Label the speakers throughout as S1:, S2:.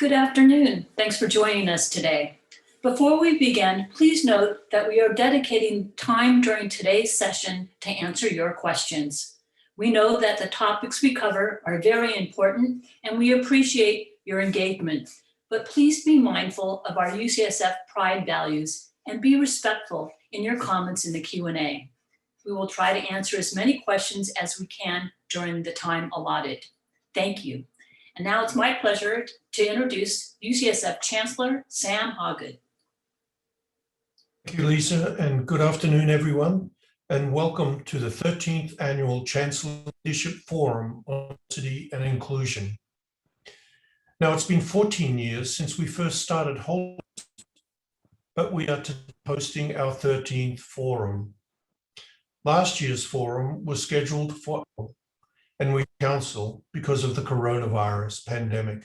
S1: Good afternoon. Thanks for joining us today. Before we begin, please note that we are dedicating time during today's session to answer your questions. We know that the topics we cover are very important and we appreciate your engagement, but please be mindful of our UCSF pride values and be respectful in your comments in the Q&A. We will try to answer as many questions as we can during the time allotted. Thank you. And now it's my pleasure to introduce UCSF Chancellor Sam Hawgood.
S2: Thank you, Lisa, and good afternoon, everyone, and welcome to the 13th Annual Chancellor Leadership Forum on Diversity and Inclusion. Now, it's been 14 years since we first started holding, but we are hosting our 13th forum. Last year's forum was scheduled for and we cancelled because of the coronavirus pandemic.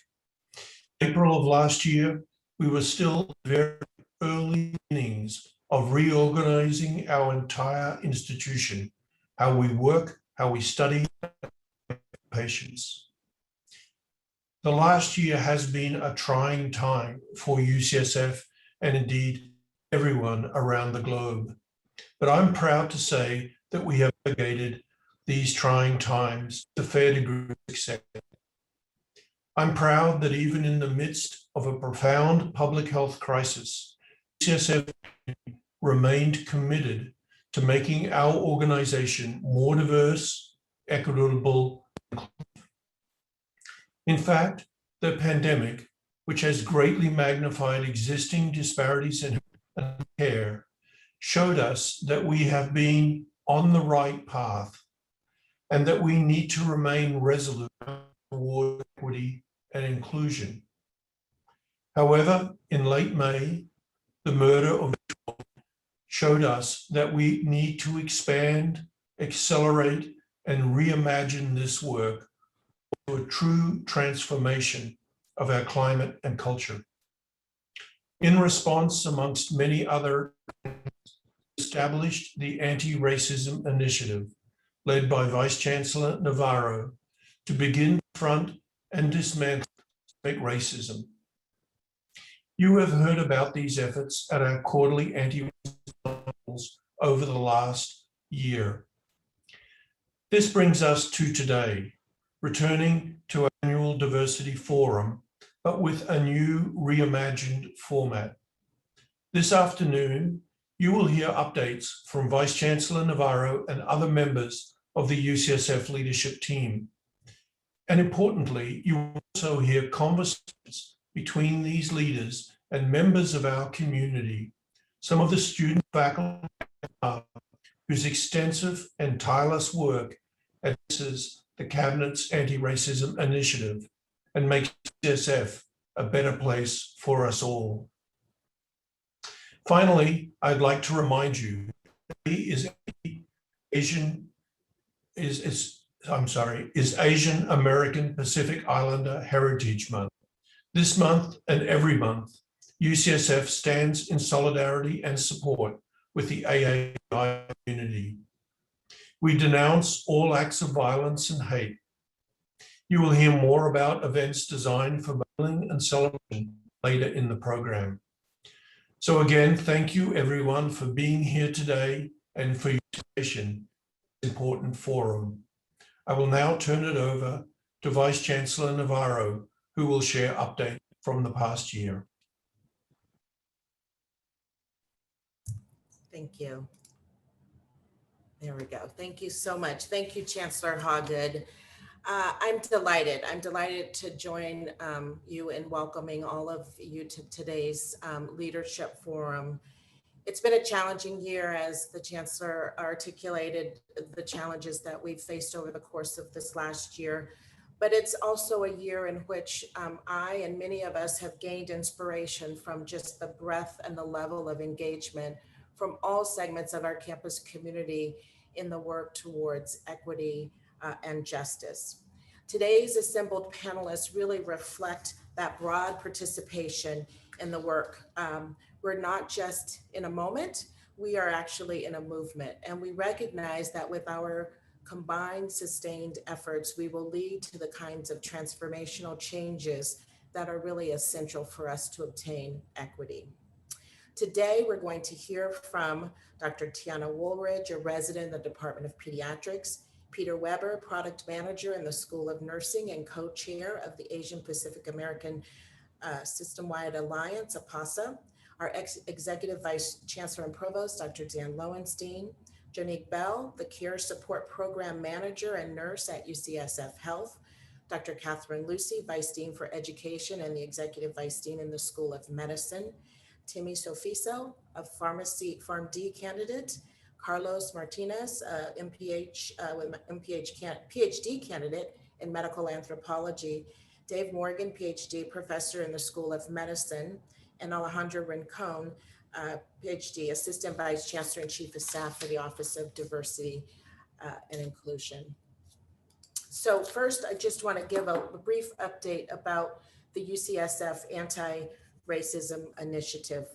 S2: April of last year, we were still very early innings of reorganizing our entire institution, how we work, how we study patients. The last year has been a trying time for UCSF and indeed everyone around the globe. But I'm proud to say that we have navigated these trying times to a fair degree of success. I'm proud that even in the midst of a profound public health crisis, UCSF remained committed to making our organization more diverse, equitable, and inclusive. In fact, the pandemic, which has greatly magnified existing disparities in care, showed us that we have been on the right path and that we need to remain resolute toward equity and inclusion. However, in late May, the murder of showed us that we need to expand, accelerate, and reimagine this work to a true transformation of our climate and culture. In response, amongst many other, established the Antiracism Initiative, led by Vice Chancellor Navarro, to begin to confront and dismantle racism. You have heard about these efforts at our quarterly anti-racism over the last year. This brings us to today, returning to our annual diversity forum, but with a new reimagined format. This afternoon, you will hear updates from Vice Chancellor Navarro and other members of the UCSF leadership team. And importantly, you will also hear conversations between these leaders and members of our community, some of the student faculty whose extensive and tireless work advances the Cabinet's Anti-Racism Initiative and makes UCSF a better place for us all. Finally, I'd like to remind you is Asian American Pacific Islander Heritage Month. This month and every month, UCSF stands in solidarity and support with the AAPI community. We denounce all acts of violence and hate. You will hear more about events designed for modeling and celebration later in the program. So again, thank you everyone for being here today and for your participation in this important forum. I will now turn it over to Vice Chancellor Navarro, who will share updates from the past year.
S3: Thank you. There we go. Thank you so much. Thank you, Chancellor Hawgood. I'm delighted to join you in welcoming all of you to today's leadership forum. It's been a challenging year, as the Chancellor articulated the challenges that we've faced over the course of this last year. But it's also a year in which I and many of us have gained inspiration from just the breadth and the level of engagement from all segments of our campus community in the work towards equity and justice. Today's assembled panelists really reflect that broad participation in the work. We're not just in a moment, we are actually in a movement. And we recognize that with our combined sustained efforts, we will lead to the kinds of transformational changes that are really essential for us to obtain equity. Today, we're going to hear from Dr. Tiana Woolridge, a resident in the Department of Pediatrics, Peter Weber, product manager in the School of Nursing and co-chair of the Asian Pacific American Systemwide Alliance, APASA, our Executive Vice Chancellor and Provost, Dr. Dan Lowenstein, Jonnique Bell, the Care Support Program Manager and Nurse at UCSF Health, Dr. Catherine Lucy, Vice Dean for Education and the Executive Vice Dean in the School of Medicine, Timmy Sofiso, a PharmD candidate, Carlos Martinez, PhD candidate in medical anthropology, Dave Morgan, PhD professor in the School of Medicine, and Alejandro Rincon, PhD, Assistant Vice Chancellor and Chief of Staff for the Office of Diversity and Inclusion. So first, I just want to give a brief update about the UCSF Anti-Racism Initiative.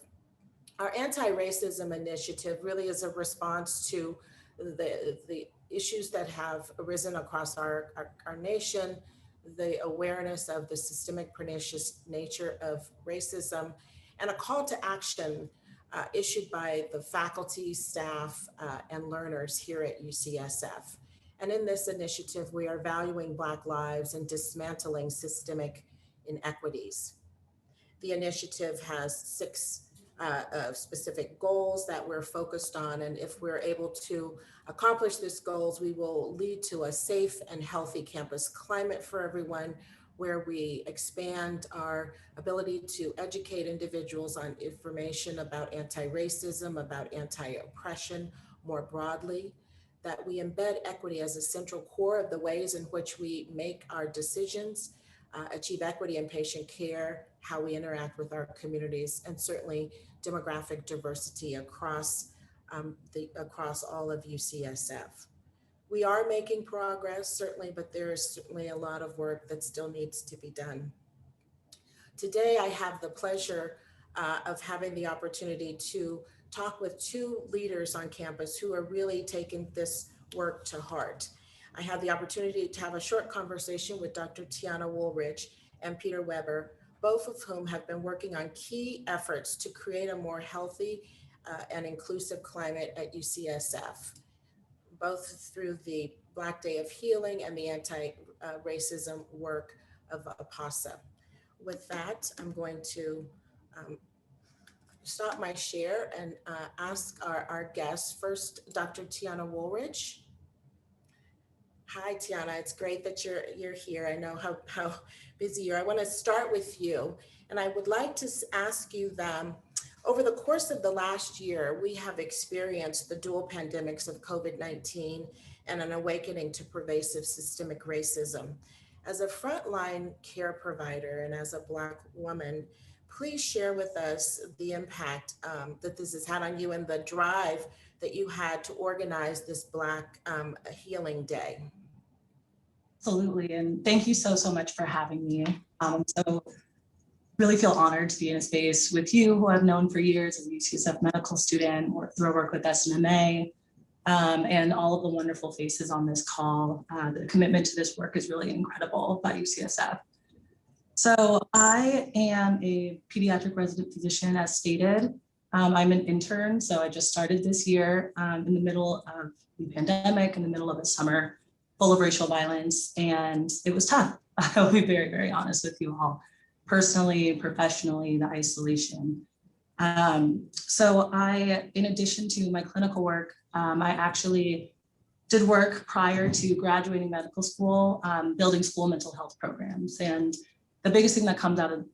S3: Our Anti-Racism Initiative really is a response to the issues that have arisen across our nation, the awareness of the systemic pernicious nature of racism, and a call to action issued by the faculty, staff, and learners here at UCSF. And in this initiative, we are valuing Black lives and dismantling systemic inequities. The initiative has 6 specific goals that we're focused on. And if we're able to accomplish these goals, we will lead to a safe and healthy campus climate for everyone, where we expand our ability to educate individuals on information about anti-racism, about anti-oppression more broadly, that we embed equity as a central core of the ways in which we make our decisions, achieve equity in patient care, how we interact with our communities, and certainly demographic diversity across all of UCSF. We are making progress, certainly, but there is certainly a lot of work that still needs to be done. Today, I have the pleasure of having the opportunity to talk with 2 leaders on campus who are really taking this work to heart. I had the opportunity to have a short conversation with Dr. Tiana Woolrich and Peter Weber, both of whom have been working on key efforts to create a more healthy and inclusive climate at UCSF, both through the Black Day of Healing and the anti-racism work of APASA. With that, I'm going to stop my share and ask our guests. First, Dr. Tiana Woolrich. Hi, Tiana. It's great that you're here. I know how busy you are. I want to start with you, and I would like to ask you over the course of the last year, we have experienced the dual pandemics of COVID-19 and an awakening to pervasive systemic racism. As a frontline care provider and as a Black woman, please share with us the impact that this has had on you and the drive that you had to organize this Black Healing Day.
S4: Absolutely, and thank you so much for having me. So really feel honored to be in a space with you, who I've known for years as a UCSF medical student, or through work with SNMA, and all of the wonderful faces on this call. The commitment to this work is really incredible by UCSF. So I am a pediatric resident physician, as stated. I'm an intern, so I just started this year in the middle of the pandemic, in the middle of a summer full of racial violence, and it was tough. I'll be very, very honest with you all. Personally, professionally, the isolation. So I, in addition to my clinical work, I actually did work prior to graduating medical school, building school mental health programs. And the biggest thing that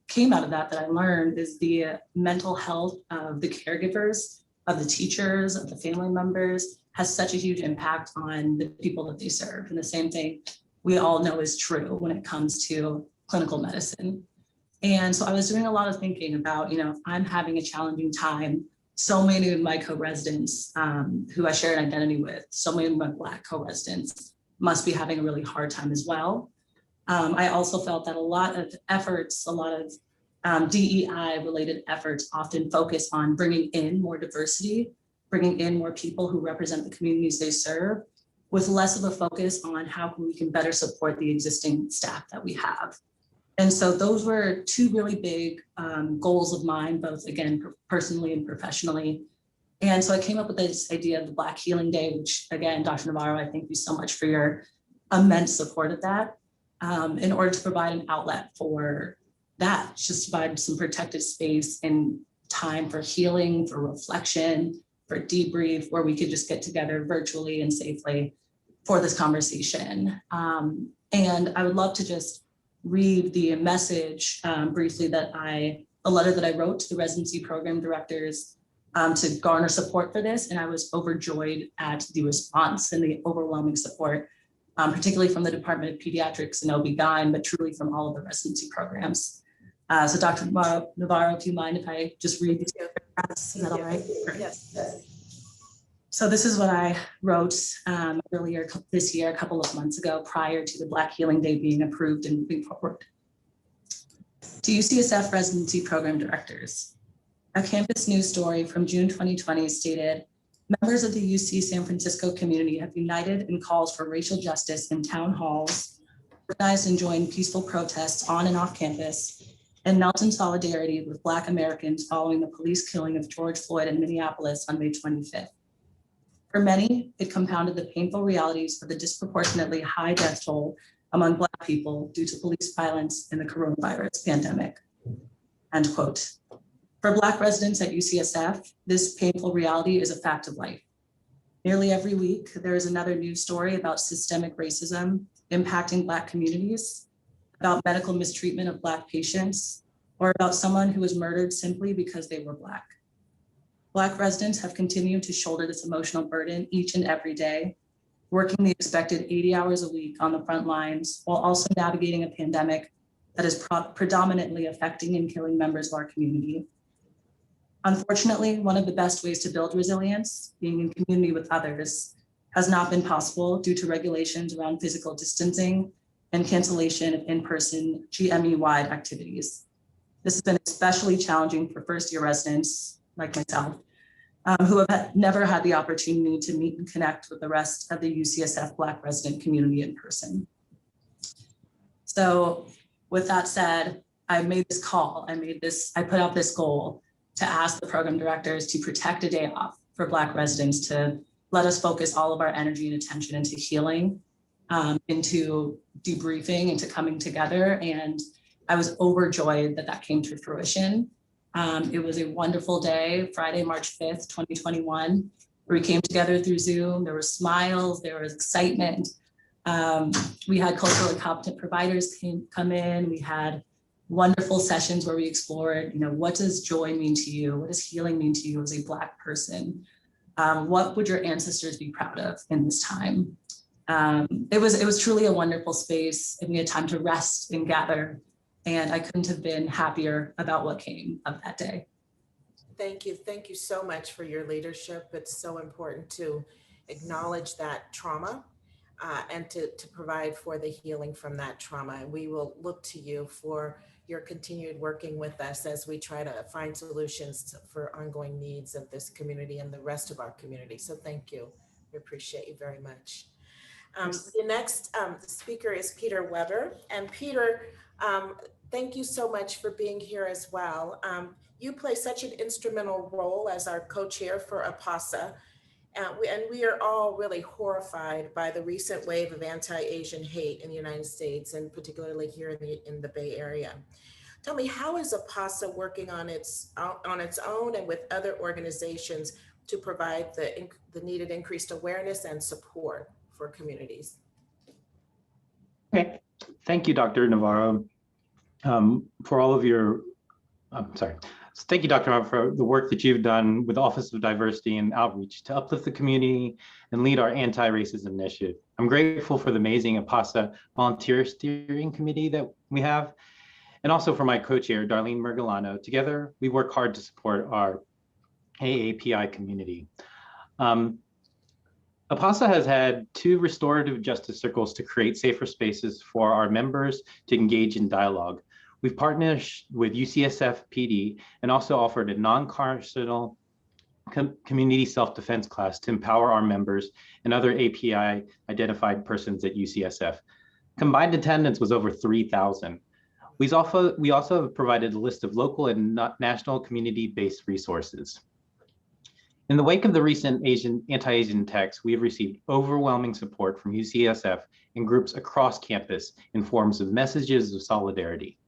S4: came out of that I learned is the mental health of the caregivers, of the teachers, of the family members has such a huge impact on the people that they serve. And the same thing we all know is true when it comes to clinical medicine. And so I was doing a lot of thinking about, if I'm having a challenging time, so many of my co-residents who I share an identity with, so many of my Black co-residents must be having a really hard time as well. I also felt that a lot of efforts, a lot of DEI related efforts often focus on bringing in more diversity, bringing in more people who represent the communities they serve, with less of a focus on how we can better support the existing staff that we have. And so those were two really big goals of mine, both again, personally and professionally. And so I came up with this idea of the Black Healing Day, which again, Dr. Navarro, I thank you so much for your immense support of that, in order to provide an outlet for that, just to provide some protected space and time for healing, for reflection, for debrief, where we could just get together virtually and safely for this conversation. And I would love to just read the message briefly a letter that I wrote to the residency program directors to garner support for this. And I was overjoyed at the response and the overwhelming support, particularly from the Department of Pediatrics and OB-GYN, but truly from all of the residency programs. So Dr. Navarro, do you mind if I just read these? Is that all right?
S3: Yes.
S4: So this is what I wrote earlier this year, a couple of months ago, prior to the Black Healing Day being approved and moving forward. To UCSF residency program directors, a campus news story from June 2020 stated, members of the UC San Francisco community have united in calls for racial justice in town halls, organized and joined peaceful protests on and off campus, and knelt in solidarity with Black Americans following the police killing of George Floyd in Minneapolis on May 25th. For many, it compounded the painful realities of the disproportionately high death toll among Black people due to police violence in the coronavirus pandemic, end quote. For Black residents at UCSF, this painful reality is a fact of life. Nearly every week, there is another news story about systemic racism impacting Black communities, about medical mistreatment of Black patients, or about someone who was murdered simply because they were Black. Black residents have continued to shoulder this emotional burden each and every day, working the expected 80 hours a week on the front lines, while also navigating a pandemic that is predominantly affecting and killing members of our community. Unfortunately, one of the best ways to build resilience, being in community with others, has not been possible due to regulations around physical distancing and cancellation of in-person GME-wide activities. This has been especially challenging for first-year residents like myself, who have never had the opportunity to meet and connect with the rest of the UCSF Black resident community in person. So with that said, I made this call, I put out this goal to ask the program directors to protect a day off for Black residents, to let us focus all of our energy and attention into healing, into debriefing, into coming together. And I was overjoyed that that came to fruition. It was a wonderful day, Friday, March 5th, 2021, where we came together through Zoom. There were smiles, there was excitement. We had culturally competent providers come in. We had wonderful sessions where we explored, what does joy mean to you? What does healing mean to you as a Black person? What would your ancestors be proud of in this time? It was truly a wonderful space, and we had time to rest and gather. And I couldn't have been happier about what came of that day.
S3: Thank you. Thank you so much for your leadership. It's so important to acknowledge that trauma and to provide for the healing from that trauma. And we will look to you for your continued working with us as we try to find solutions for ongoing needs of this community and the rest of our community. So thank you. We appreciate you very much. The next speaker is Peter Weber. And Peter, thank you so much for being here as well. You play such an instrumental role as our co-chair for APASA. And we are all really horrified by the recent wave of anti-Asian hate in the United States, and particularly here in the Bay Area. Tell me, how is APASA working on its own and with other organizations to provide the needed increased awareness and support for communities?
S5: Okay, thank you, Dr. Navarro, for all of your, thank you, Dr. Navarro, for the work that you've done with the Office of Diversity and Outreach to uplift the community and lead our anti-racism initiative. I'm grateful for the amazing APASA volunteer steering committee that we have, and also for my co-chair, Darlene Mergolano. Together, we work hard to support our AAPI community. APASA has had 2 restorative justice circles to create safer spaces for our members to engage in dialogue. We've partnered with UCSF PD and also offered a non-carceral community self-defense class to empower our members and other API identified persons at UCSF. Combined attendance was over 3,000. We also have provided a list of local and national community-based resources. In the wake of the recent anti-Asian attacks, we have received overwhelming support from UCSF and groups across campus in forms of messages of solidarity.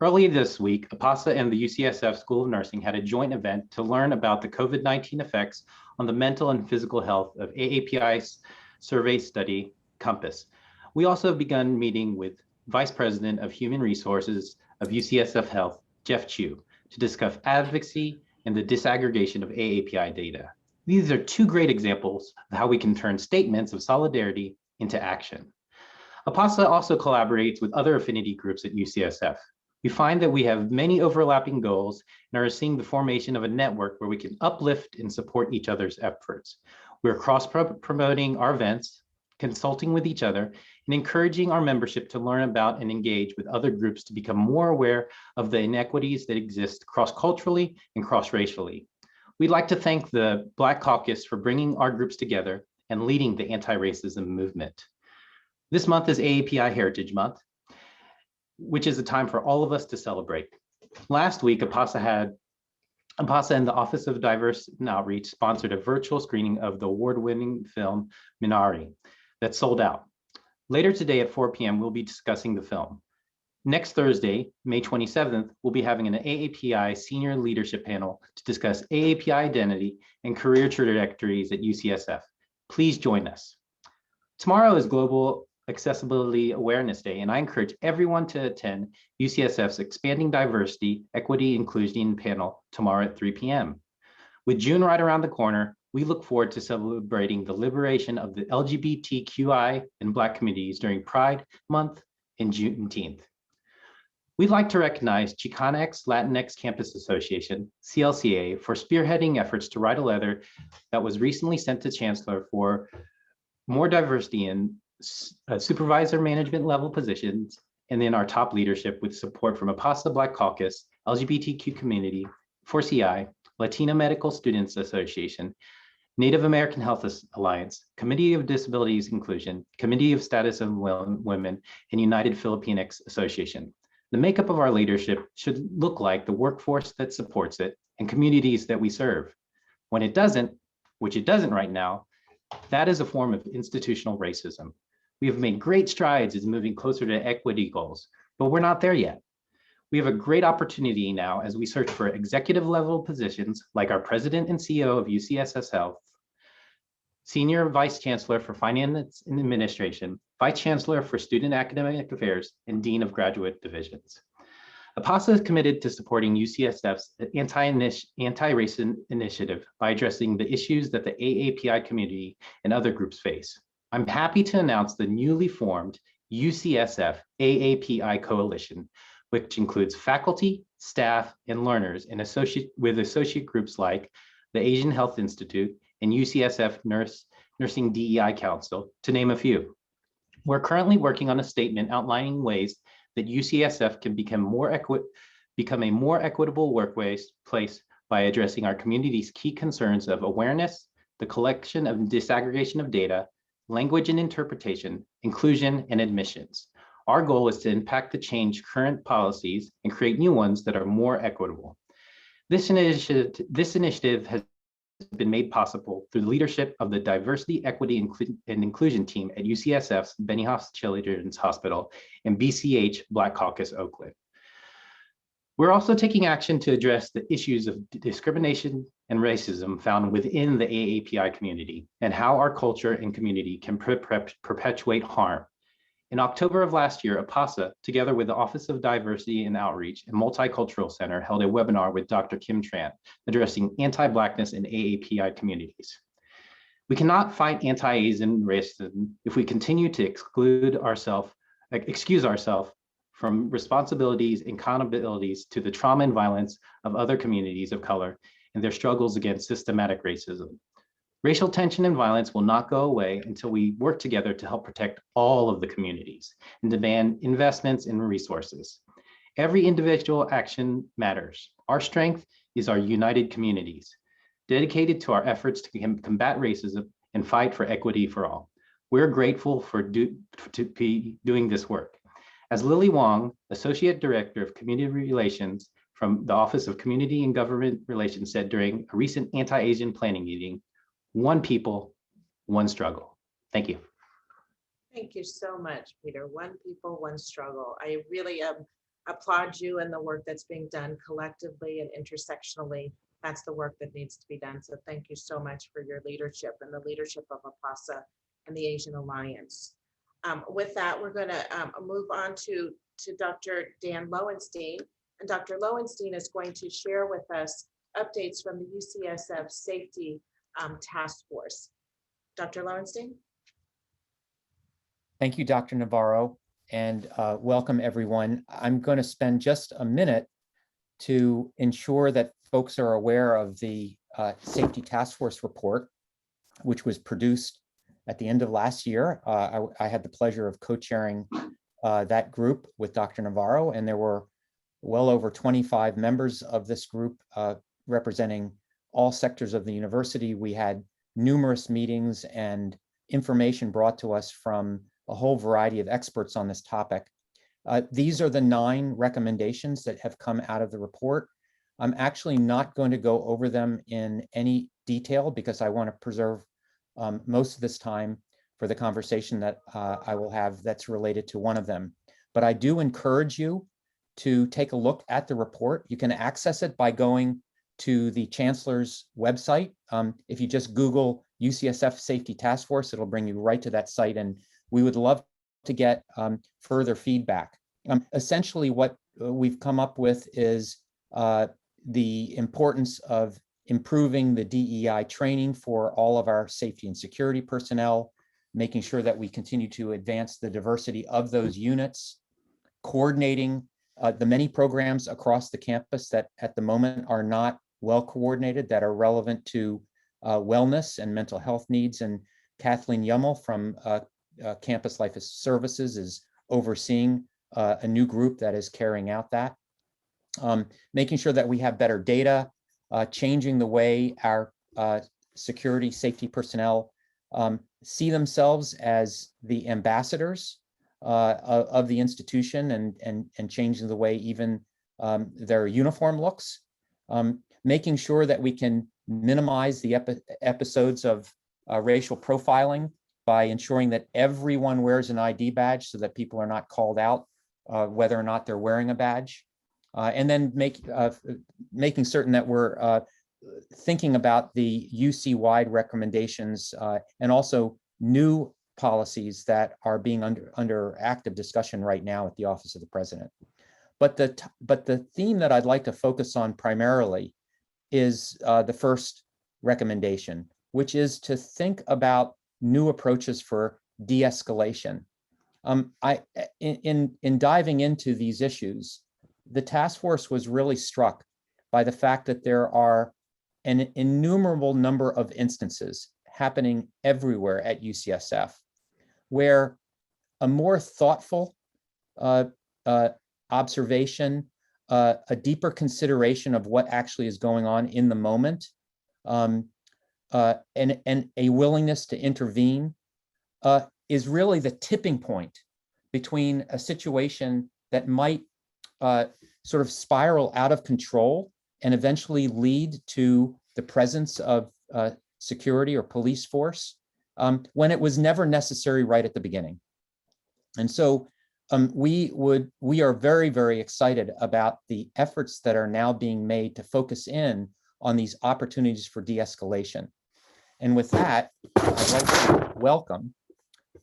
S5: Earlier this week, APASA and the UCSF School of Nursing had a joint event to learn about the COVID-19 effects on the mental and physical health of AAPI's survey study, COMPASS. We also have begun meeting with Vice President of Human Resources of UCSF Health, Jeff Chu, to discuss advocacy and the disaggregation of AAPI data. These are two great examples of how we can turn statements of solidarity into action. APASA also collaborates with other affinity groups at UCSF. We find that we have many overlapping goals and are seeing the formation of a network where we can uplift and support each other's efforts. We're cross-promoting our events, consulting with each other, and encouraging our membership to learn about and engage with other groups to become more aware of the inequities that exist cross-culturally and cross-racially. We'd like to thank the Black Caucus for bringing our groups together and leading the anti-racism movement. This month is AAPI Heritage Month, which is a time for all of us to celebrate. Last week, APASA and the Office of Diversity and Outreach sponsored a virtual screening of the award-winning film Minari that sold out. Later today at 4 p.m., we'll be discussing the film. Next Thursday, May 27th, we'll be having an AAPI senior leadership panel to discuss AAPI identity and career trajectories at UCSF. Please join us. Tomorrow is Global Accessibility Awareness Day, and I encourage everyone to attend UCSF's Expanding Diversity, Equity, Inclusion panel tomorrow at 3 p.m. With June right around the corner, we look forward to celebrating the liberation of the LGBTQI and Black communities during Pride Month and Juneteenth. We'd like to recognize Chicanx Latinx Campus Association, CLCA, for spearheading efforts to write a letter that was recently sent to Chancellor for more diversity in supervisor management level positions and in our top leadership, with support from APASA Black Caucus, LGBTQ community, 4CI, Latino Medical Students Association, Native American Health Alliance, Committee of Disabilities Inclusion, Committee of Status of Women, and United Filipinx Association. The makeup of our leadership should look like the workforce that supports it and communities that we serve. When it doesn't, which it doesn't right now, that is a form of institutional racism. We have made great strides in moving closer to equity goals, but we're not there yet. We have a great opportunity now as we search for executive level positions like our president and CEO of UCSF Health, Senior Vice Chancellor for Finance and Administration, Vice Chancellor for Student Academic Affairs, and Dean of Graduate Divisions. APASA is committed to supporting UCSF's anti-racist initiative by addressing the issues that the AAPI community and other groups face. I'm happy to announce the newly formed UCSF AAPI Coalition, which includes faculty, staff, and learners with associate groups like the Asian Health Institute and UCSF Nursing DEI Council, to name a few. We're currently working on a statement outlining ways that UCSF can become a more equitable workplace by addressing our community's key concerns of awareness, the collection and disaggregation of data, language and interpretation, inclusion, and admissions. Our goal is to impact the change current policies and create new ones that are more equitable. This initiative has been made possible through the leadership of the Diversity, Equity, and Inclusion team at UCSF's Benioff Children's Hospital and BCH Black Caucus Oakland. We're also taking action to address the issues of discrimination and racism found within the AAPI community and how our culture and community can perpetuate harm. In October of last year, APASA, together with the Office of Diversity and Outreach and Multicultural Center, held a webinar with Dr. Kim Tran addressing anti-Blackness in AAPI communities. We cannot fight anti-Asian racism if we continue to excuse ourselves from responsibilities and accountabilities to the trauma and violence of other communities of color and their struggles against systematic racism. Racial tension and violence will not go away until we work together to help protect all of the communities and demand investments and resources. Every individual action matters. Our strength is our united communities, dedicated to our efforts to combat racism and fight for equity for all. We're grateful to be doing this work. As Lily Wong, Associate Director of Community Relations from the Office of Community and Government Relations, said during a recent anti-Asian planning meeting, one people, one struggle. Thank you.
S3: Thank you so much, Peter. One people, one struggle. I really applaud you and the work that's being done collectively and intersectionally. That's the work that needs to be done. So thank you so much for your leadership and the leadership of APASA and the Asian Alliance. With that, we're going to move on to Dr. Dan Lowenstein. And Dr. Lowenstein is going to share with us updates from the UCSF Safety Task Force. Dr. Lowenstein?
S6: Thank you, Dr. Navarro, and welcome everyone. I'm going to spend just a minute to ensure that folks are aware of the Safety Task Force report, which was produced at the end of last year. I had the pleasure of co-chairing that group with Dr. Navarro, and there were well over 25 members of this group representing all sectors of the university. We had numerous meetings and information brought to us from a whole variety of experts on this topic. These are the 9 recommendations that have come out of the report. I'm actually not going to go over them in any detail because I want to preserve most of this time for the conversation that I will have that's related to one of them. But I do encourage you to take a look at the report. You can access it by going to the Chancellor's website. If you just Google UCSF Safety Task Force, it'll bring you right to that site, and we would love to get further feedback. Essentially, what we've come up with is the importance of improving the DEI training for all of our safety and security personnel, making sure that we continue to advance the diversity of those units, coordinating the many programs across the campus that at the moment are not well coordinated, that are relevant to wellness and mental health needs. And Kathleen Yummel from Campus Life Services is overseeing a new group that is carrying out that. Making sure that we have better data, changing the way our security safety personnel see themselves as the ambassadors of the institution, and changing the way even their uniform looks. Making sure that we can minimize the episodes of racial profiling by ensuring that everyone wears an ID badge so that people are not called out whether or not they're wearing a badge. And then making certain that we're thinking about the UC-wide recommendations and also new policies that are being under active discussion right now at the Office of the President. But the theme that I'd like to focus on primarily is the first recommendation, which is to think about new approaches for de-escalation. In diving into these issues, the task force was really struck by the fact that there are an innumerable number of instances happening everywhere at UCSF where a more thoughtful observation, a deeper consideration of what actually is going on in the moment, and a willingness to intervene is really the tipping point between a situation that might sort of spiral out of control and eventually lead to the presence of security or police force when it was never necessary right at the beginning. And so we are very, very excited about the efforts that are now being made to focus in on these opportunities for de-escalation. And with that, I'd like to welcome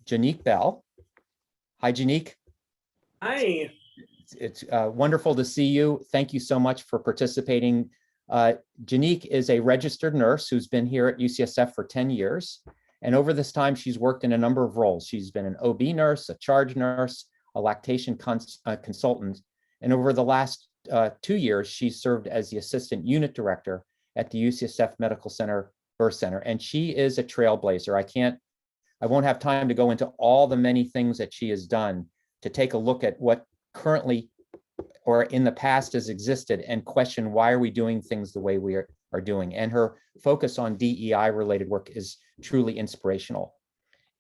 S6: Janik Bell. Hi, Janik.
S7: Hi.
S6: It's wonderful to see you. Thank you so much for participating. Janik is a registered nurse who's been here at UCSF for 10 years. And over this time, she's worked in a number of roles. She's been an OB nurse, a charge nurse, a lactation consultant. And over the last 2 years, she's served as the assistant unit director at the UCSF Medical Center Birth Center. And she is a trailblazer. I won't have time to go into all the many things that she has done to take a look at what currently or in the past has existed and question why are we doing things the way we are doing. And her focus on DEI related work is truly inspirational.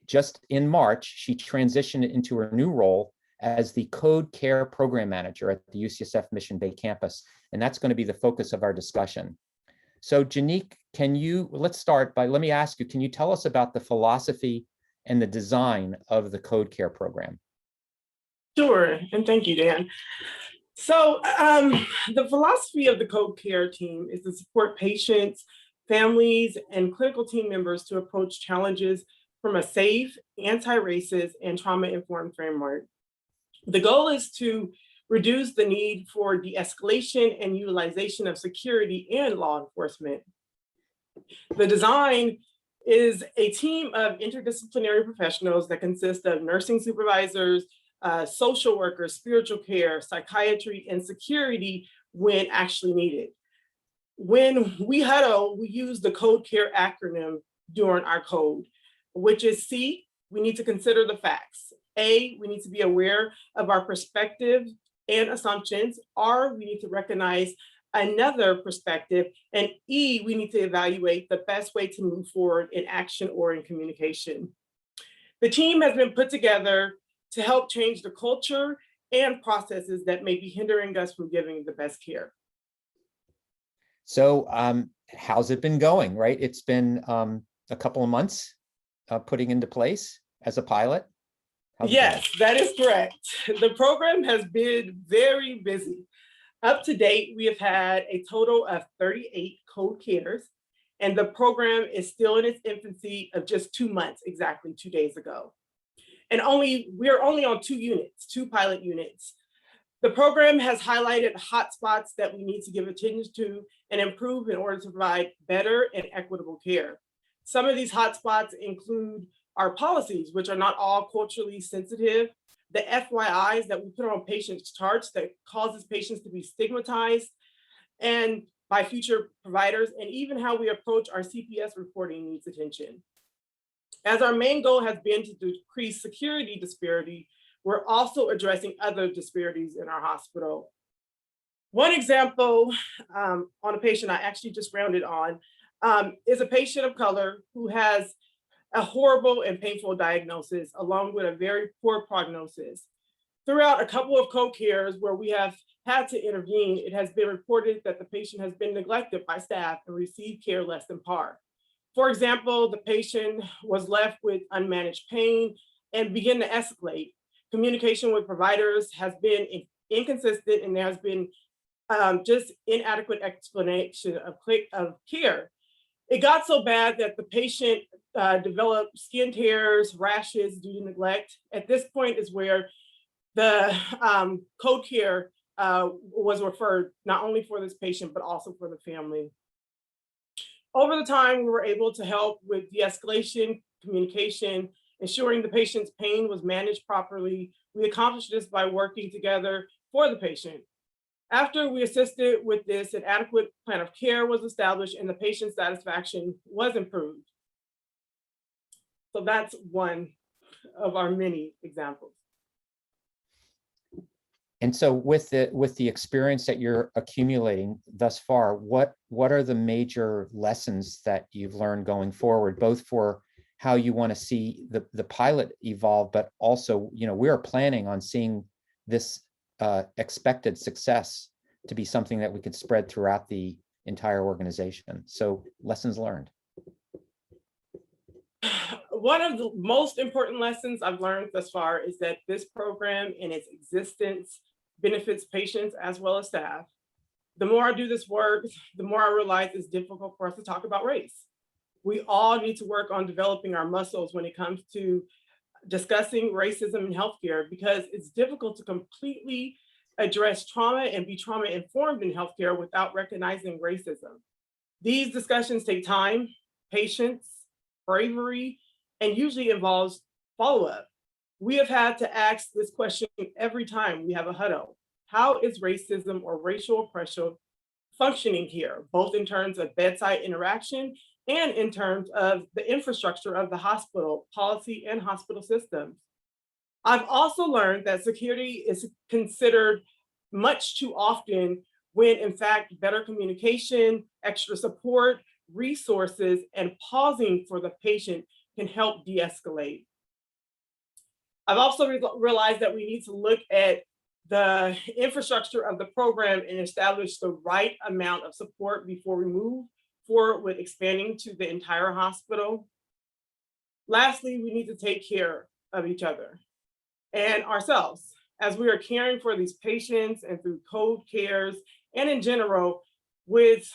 S6: Just in March, she transitioned into her new role as the Code Care Program Manager at the UCSF Mission Bay campus, and that's going to be the focus of our discussion. So Janik, let's start by, let me ask you, can you tell us about the philosophy and the design of the Code Care program?
S7: Sure, and thank you, Dan. So the philosophy of the Code Care team is to support patients, families, and clinical team members to approach challenges from a safe, anti-racist, and trauma-informed framework. The goal is to reduce the need for de-escalation and utilization of security and law enforcement. The design is a team of interdisciplinary professionals that consist of nursing supervisors, social workers, spiritual care, psychiatry, and security when actually needed. When we huddle, we use the Code Care acronym during our code, which is C, we need to consider the facts. A, we need to be aware of our perspective and assumptions. R, we need to recognize another perspective. And E, we need to evaluate the best way to move forward in action or in communication. The team has been put together to help change the culture and processes that may be hindering us from giving the best care.
S6: So how's it been going, right? It's been a couple of months putting into place as a pilot?
S7: Yes, that is correct. The program has been very busy. Up to date, we have had a total of 38 code cares, and the program is still in its infancy of just 2 months, exactly 2 days ago. And we're only on 2 units, 2 pilot units. The program has highlighted hotspots that we need to give attention to and improve in order to provide better and equitable care. Some of these hotspots include our policies, which are not all culturally sensitive, the FYIs that we put on patients' charts that causes patients to be stigmatized and by future providers, and even how we approach our CPS reporting needs attention. As our main goal has been to decrease security disparity, we're also addressing other disparities in our hospital. One example on a patient I actually just rounded on is a patient of color who has a horrible and painful diagnosis along with a very poor prognosis. Throughout a couple of co-cares where we have had to intervene, it has been reported that the patient has been neglected by staff and received care less than par. For example, the patient was left with unmanaged pain and began to escalate. Communication with providers has been inconsistent, and there has been just inadequate explanation of care. It got so bad that the patient developed skin tears, rashes due to neglect. At this point is where the code care was referred, not only for this patient, but also for the family. Over the time, we were able to help with de-escalation, communication, ensuring the patient's pain was managed properly. We accomplished this by working together for the patient. After we assisted with this, an adequate plan of care was established and the patient satisfaction was improved. So that's one of our many examples.
S6: And so with the experience that you're accumulating thus far, what are the major lessons that you've learned going forward, both for how you want to see the pilot evolve, but also, we are planning on seeing this expected success to be something that we could spread throughout the entire organization. So lessons learned.
S7: One of the most important lessons I've learned thus far is that this program in its existence benefits patients as well as staff. The more I do this work, the more I realize it's difficult for us to talk about race. We all need to work on developing our muscles when it comes to discussing racism in healthcare, because it's difficult to completely address trauma and be trauma informed in healthcare without recognizing racism. These discussions take time, patience, bravery, and usually involves follow-up. We have had to ask this question every time we have a huddle. How is racism or racial oppression functioning here, both in terms of bedside interaction and in terms of the infrastructure of the hospital, policy, and hospital systems? I've also learned that security is considered much too often when in fact better communication, extra support, resources, and pausing for the patient can help de-escalate. I've also realized that we need to look at the infrastructure of the program and establish the right amount of support before we move forward with expanding to the entire hospital. Lastly, we need to take care of each other and ourselves as we are caring for these patients and through code cares and in general with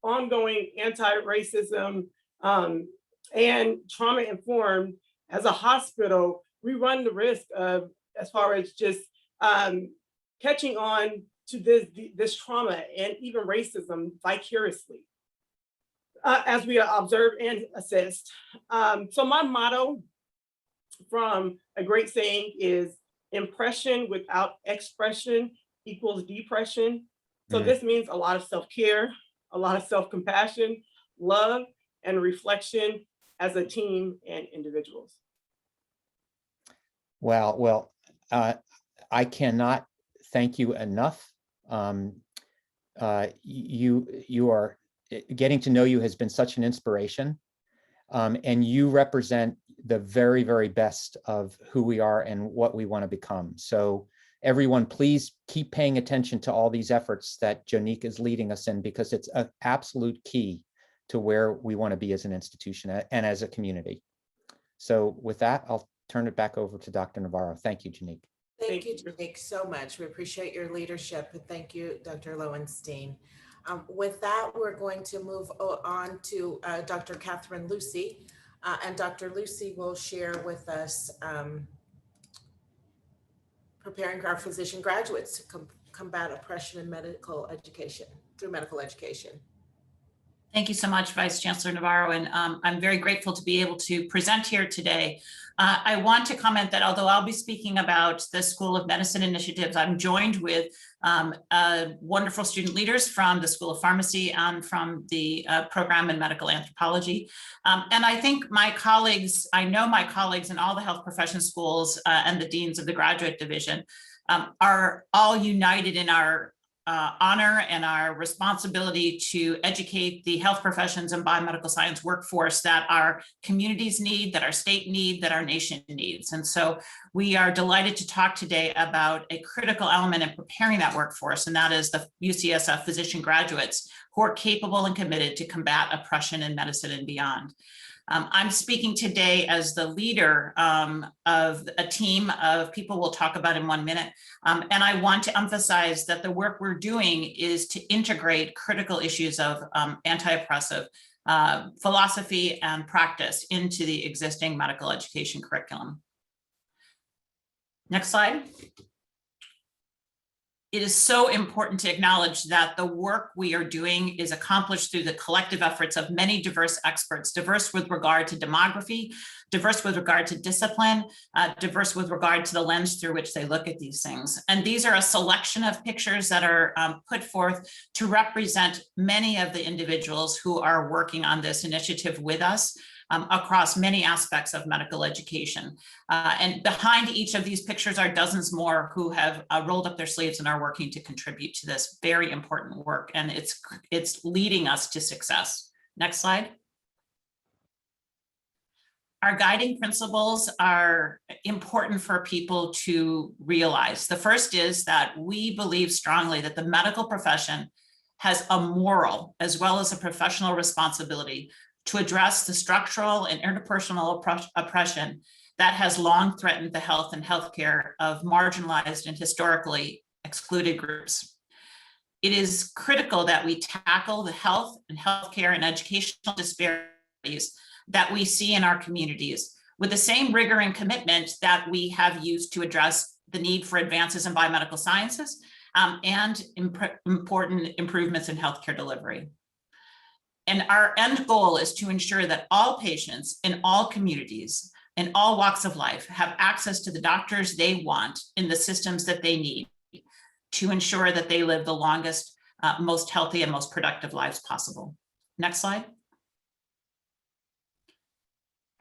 S7: ongoing anti-racism and trauma-informed. As a hospital, we run the risk of, as far as just catching on to this trauma and even racism vicariously as we observe and assist. So my motto from a great saying is, impression without expression equals depression. So this means a lot of self-care, a lot of self-compassion, love, and reflection as a team and individuals.
S6: Wow, well, I cannot thank you enough. You are, getting to know you has been such an inspiration, and you represent the very, very best of who we are and what we want to become. So everyone, please keep paying attention to all these efforts that Jonnique is leading us in, because it's an absolute key to where we want to be as an institution and as a community. So with that, I'll turn it back over to Dr. Navarro. Thank you, Jonnique.
S3: Thank you, Janik, so much. We appreciate your leadership. And thank you, Dr. Lowenstein. With that, we're going to move on to Dr. Catherine Lucy. And Dr. Lucy will share with us preparing our physician graduates to combat oppression in medical education, through medical education.
S8: Thank you so much, Vice Chancellor Navarro, and I'm very grateful to be able to present here today. I want to comment that although I'll be speaking about the School of Medicine initiatives, I'm joined with wonderful student leaders from the School of Pharmacy and from the program in medical anthropology. And I think my colleagues, I know my colleagues in all the health profession schools and the deans of the graduate division are all united in our honor and our responsibility to educate the health professions and biomedical science workforce that our communities need, that our state need, that our nation needs. And so we are delighted to talk today about a critical element in preparing that workforce, and that is the UCSF physician graduates who are capable and committed to combat oppression in medicine and beyond. I'm speaking today as the leader of a team of people we'll talk about in 1 minute. And I want to emphasize that the work we're doing is to integrate critical issues of anti-oppressive philosophy and practice into the existing medical education curriculum. Next slide. It is so important to acknowledge that the work we are doing is accomplished through the collective efforts of many diverse experts, diverse with regard to demography, diverse with regard to discipline, diverse with regard to the lens through which they look at these things. And these are a selection of pictures that are put forth to represent many of the individuals who are working on this initiative with us. Across many aspects of medical education. And behind each of these pictures are dozens more who have rolled up their sleeves and are working to contribute to this very important work. And it's leading us to success. Next slide. Our guiding principles are important for people to realize. The first is that we believe strongly that the medical profession has a moral as well as a professional responsibility to address the structural and interpersonal oppression that has long threatened the health and healthcare of marginalized and historically excluded groups. It is critical that we tackle the health and healthcare and educational disparities that we see in our communities with the same rigor and commitment that we have used to address the need for advances in biomedical sciences and important improvements in healthcare delivery. And our end goal is to ensure that all patients in all communities, in all walks of life, have access to the doctors they want in the systems that they need to ensure that they live the longest, most healthy and most productive lives possible. Next slide.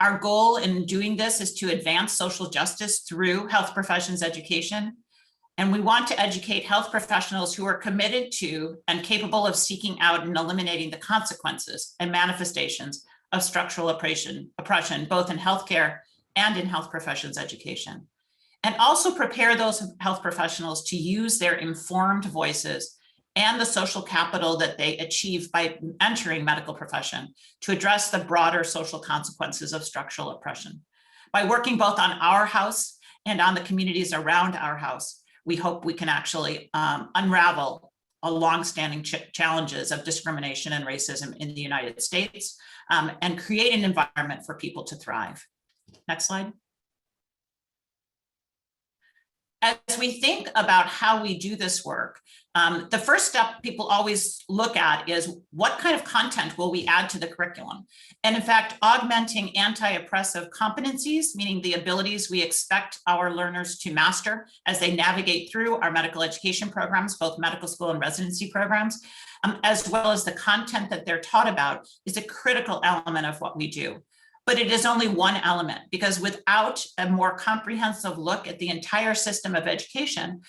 S8: Our goal in doing this is to advance social justice through health professions education. And we want to educate health professionals who are committed to and capable of seeking out and eliminating the consequences and manifestations of structural oppression, both in healthcare and in health professions education. And also prepare those health professionals to use their informed voices and the social capital that they achieve by entering medical profession to address the broader social consequences of structural oppression. By working both on our house and on the communities around our house, we hope we can actually unravel a longstanding challenges of discrimination and racism in the United States and create an environment for people to thrive. Next slide. As we think about how we do this work, the first step people always look at is what kind of content will we add to the curriculum? And in fact, augmenting anti-oppressive competencies, meaning the abilities we expect our learners to master as they navigate through our medical education programs, both medical school and residency programs, as well as the content that they're taught about, is a critical element of what we do. But it is only one element, because without a more comprehensive look at the entire system of education,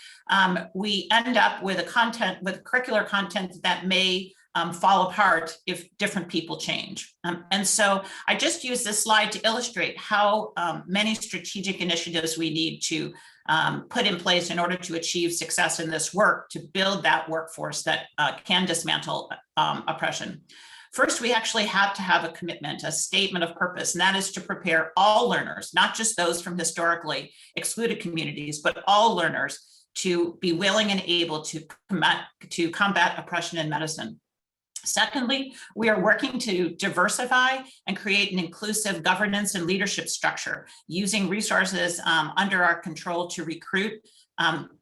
S8: we end up with curricular content that may fall apart if different people change. And so I just use this slide to illustrate how many strategic initiatives we need to put in place in order to achieve success in this work, to build that workforce that can dismantle oppression. First, we actually have to have a commitment, a statement of purpose, and that is to prepare all learners, not just those from historically excluded communities, but all learners to be willing and able to combat oppression in medicine. Secondly, we are working to diversify and create an inclusive governance and leadership structure, using resources under our control to recruit,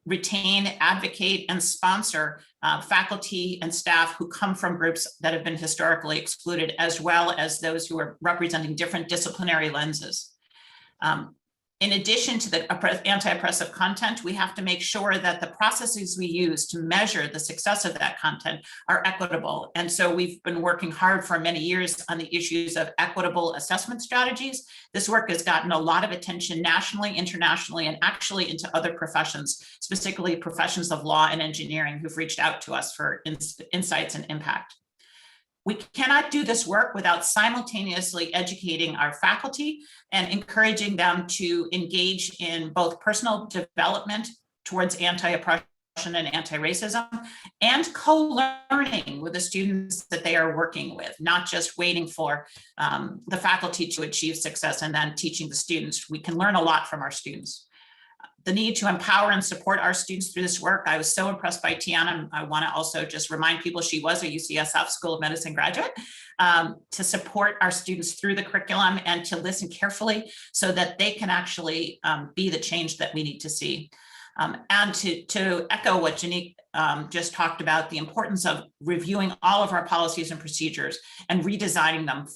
S8: retain, advocate, and sponsor faculty and staff who come from groups that have been historically excluded, as well as those who are representing different disciplinary lenses. In addition to the anti-oppressive content, we have to make sure that the processes we use to measure the success of that content are equitable. And so we've been working hard for many years on the issues of equitable assessment strategies. This work has gotten a lot of attention nationally, internationally, and actually into other professions, specifically professions of law and engineering, who've reached out to us for insights and impact. We cannot do this work without simultaneously educating our faculty and encouraging them to engage in both personal development towards anti-oppression and anti-racism, and co-learning with the students that they are working with, not just waiting for the faculty to achieve success and then teaching the students. We can learn a lot from our students. The need to empower and support our students through this work. I was so impressed by Tiana. I want to also just remind people she was a UCSF School of Medicine graduate, to support our students through the curriculum and to listen carefully so that they can actually be the change that we need to see. And to echo what Janik just talked about, the importance of reviewing all of our policies and procedures and redesigning them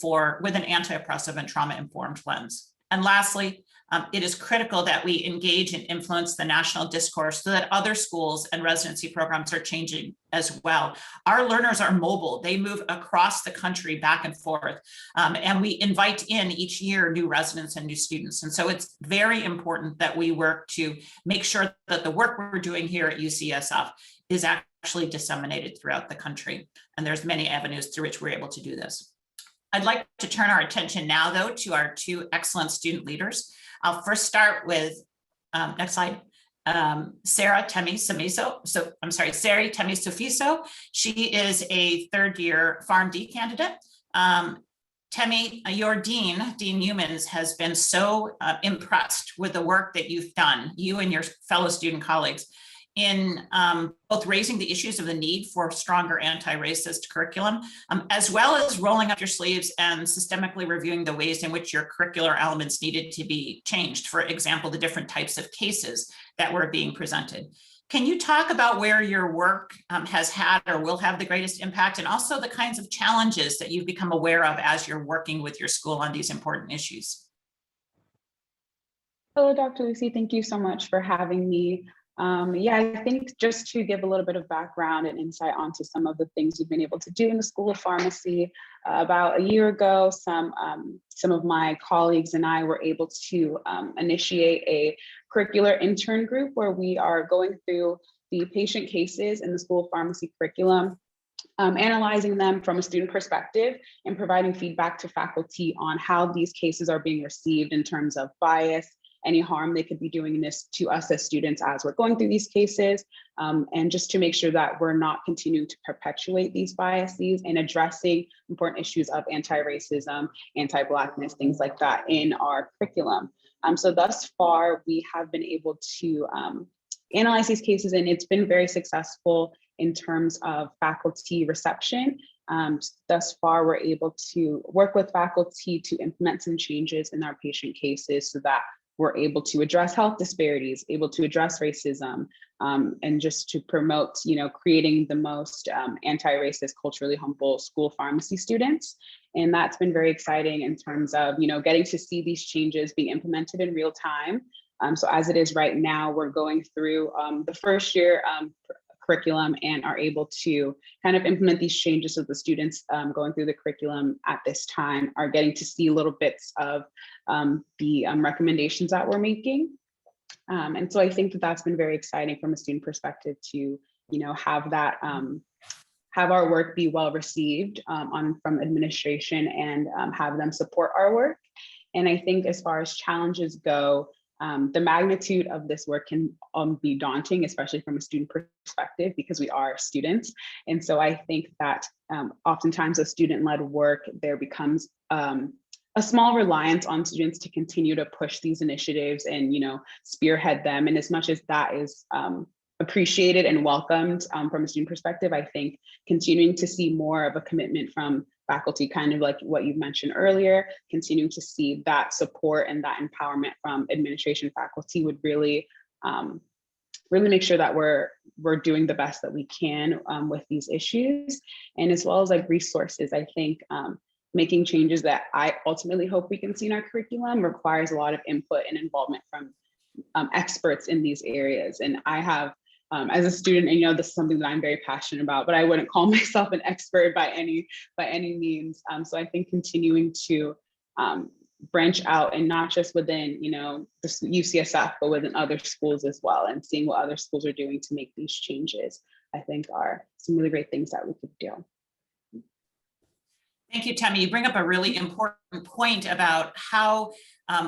S8: with an anti-oppressive and trauma-informed lens. And lastly, it is critical that we engage and influence the national discourse so that other schools and residency programs are changing as well. Our learners are mobile. They move across the country back and forth. And we invite in each year new residents and new students. And so it's very important that we work to make sure that the work we're doing here at UCSF is actually disseminated throughout the country. And there's many avenues through which we're able to do this. I'd like to turn our attention now, though, to our two excellent student leaders. I'll first start with, next slide, Sari Temi-Sofiso. She is a third-year PharmD candidate. Temi, your Dean Humans, has been so impressed with the work that you've done, you and your fellow student colleagues, in both raising the issues of the need for stronger anti-racist curriculum, as well as rolling up your sleeves and systemically reviewing the ways in which your curricular elements needed to be changed. For example, the different types of cases that were being presented. Can you talk about where your work has had or will have the greatest impact, and also the kinds of challenges that you've become aware of as you're working with your school on these important issues?
S9: Hello, Dr. Lucy. Thank you so much for having me. Yeah, I think just to give a little bit of background and insight onto some of the things we've been able to do in the School of Pharmacy. About a year ago, some of my colleagues and I were able to initiate a curricular intern group where we are going through the patient cases in the School of Pharmacy curriculum analyzing them from a student perspective and providing feedback to faculty on how these cases are being received in terms of bias, any harm they could be doing this to us as students as we're going through these cases, and just to make sure that we're not continuing to perpetuate these biases and addressing important issues of anti-racism, anti-Blackness, things like that in our curriculum. So thus far, we have been able to analyze these cases, and it's been very successful in terms of faculty reception. Thus far, we're able to work with faculty to implement some changes in our patient cases so that we're able to address health disparities, able to address racism, and just to promote, creating the most anti-racist, culturally humble school pharmacy students. And that's been very exciting in terms of, getting to see these changes being implemented in real time. So as it is right now, we're going through the first year curriculum and are able to kind of implement these changes so the students going through the curriculum at this time are getting to see little bits of the recommendations that we're making. And so I think that that's been very exciting from a student perspective to, have that, have our work be well received from administration and have them support our work. And I think as far as challenges go, the magnitude of this work can be daunting, especially from a student perspective, because we are students. And so I think that oftentimes a student-led work, there becomes a small reliance on students to continue to push these initiatives and, spearhead them. And as much as that is appreciated and welcomed from a student perspective, I think continuing to see more of a commitment from faculty, kind of like what you mentioned earlier, continuing to see that support and that empowerment from administration faculty would really, really make sure that we're doing the best that we can with these issues. And as well as like resources, I think making changes that I ultimately hope we can see in our curriculum requires a lot of input and involvement from experts in these areas. And I have, as a student, and this is something that I'm very passionate about, but I wouldn't call myself an expert by any means. So I think continuing to branch out, and not just within, the UCSF, but within other schools as well, and seeing what other schools are doing to make these changes, I think are some really great things that we could do.
S8: Thank you, Tammy. You bring up a really important point about how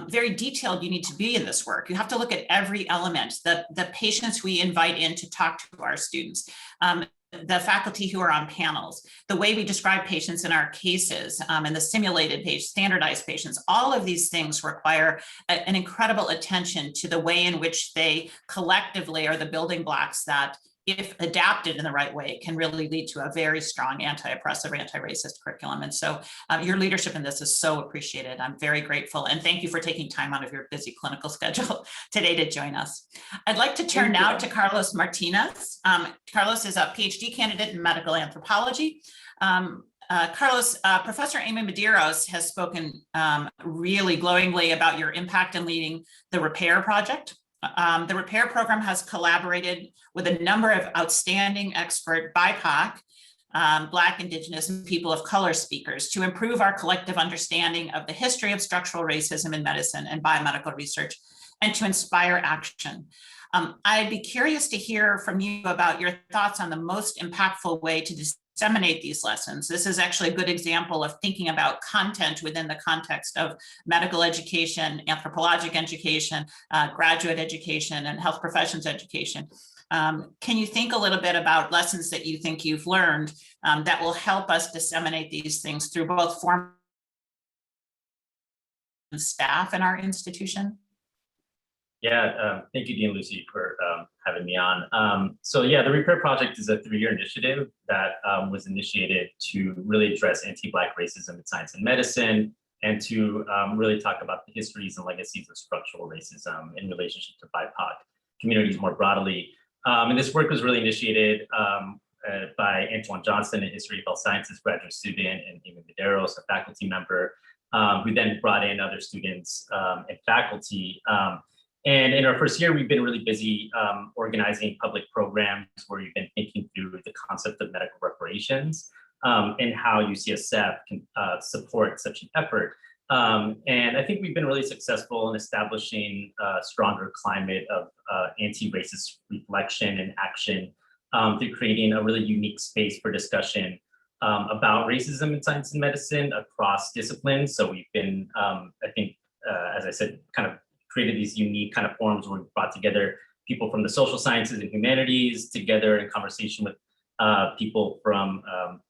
S8: very detailed you need to be in this work. You have to look at every element, the patients we invite in to talk to our students, the faculty who are on panels, the way we describe patients in our cases, and the simulated standardized patients. All of these things require an incredible attention to the way in which they collectively are the building blocks that, if adapted in the right way, can really lead to a very strong anti-oppressive, anti-racist curriculum. And so your leadership in this is so appreciated. I'm very grateful. And thank you for taking time out of your busy clinical schedule today to join us. I'd like to turn now to Carlos Martinez. Carlos is a PhD candidate in medical anthropology. Carlos, Professor Amy Medeiros has spoken really glowingly about your impact in leading the REPAIR project. The REPAIR program has collaborated with a number of outstanding expert BIPOC, Black, Indigenous, and people of color speakers to improve our collective understanding of the history of structural racism in medicine and biomedical research, and to inspire action. I'd be curious to hear from you about your thoughts on the most impactful way to disseminate these lessons. This is actually a good example of thinking about content within the context of medical education, anthropologic education, graduate education, and health professions education. Can you think a little bit about lessons that you think you've learned that will help us disseminate these things through both form and staff in our institution?
S10: Yeah, thank you, Dean Lucy, for having me on. So yeah, the REPAIR project is a 3-year initiative that was initiated to really address anti-Black racism in science and medicine, and to really talk about the histories and legacies of structural racism in relationship to BIPOC communities more broadly. And this work was really initiated by Antoine Johnston, a history of health sciences graduate student, and Amy Medeiros, a faculty member, who then brought in other students and faculty. And in our first year, we've been really busy organizing public programs where we've been thinking through the concept of medical reparations and how UCSF can support such an effort. And I think we've been really successful in establishing a stronger climate of anti-racist reflection and action through creating a really unique space for discussion about racism in science and medicine across disciplines. So we've been, I think, as I said, kind of created these unique kind of forums where we've brought together people from the social sciences and humanities together in conversation with people from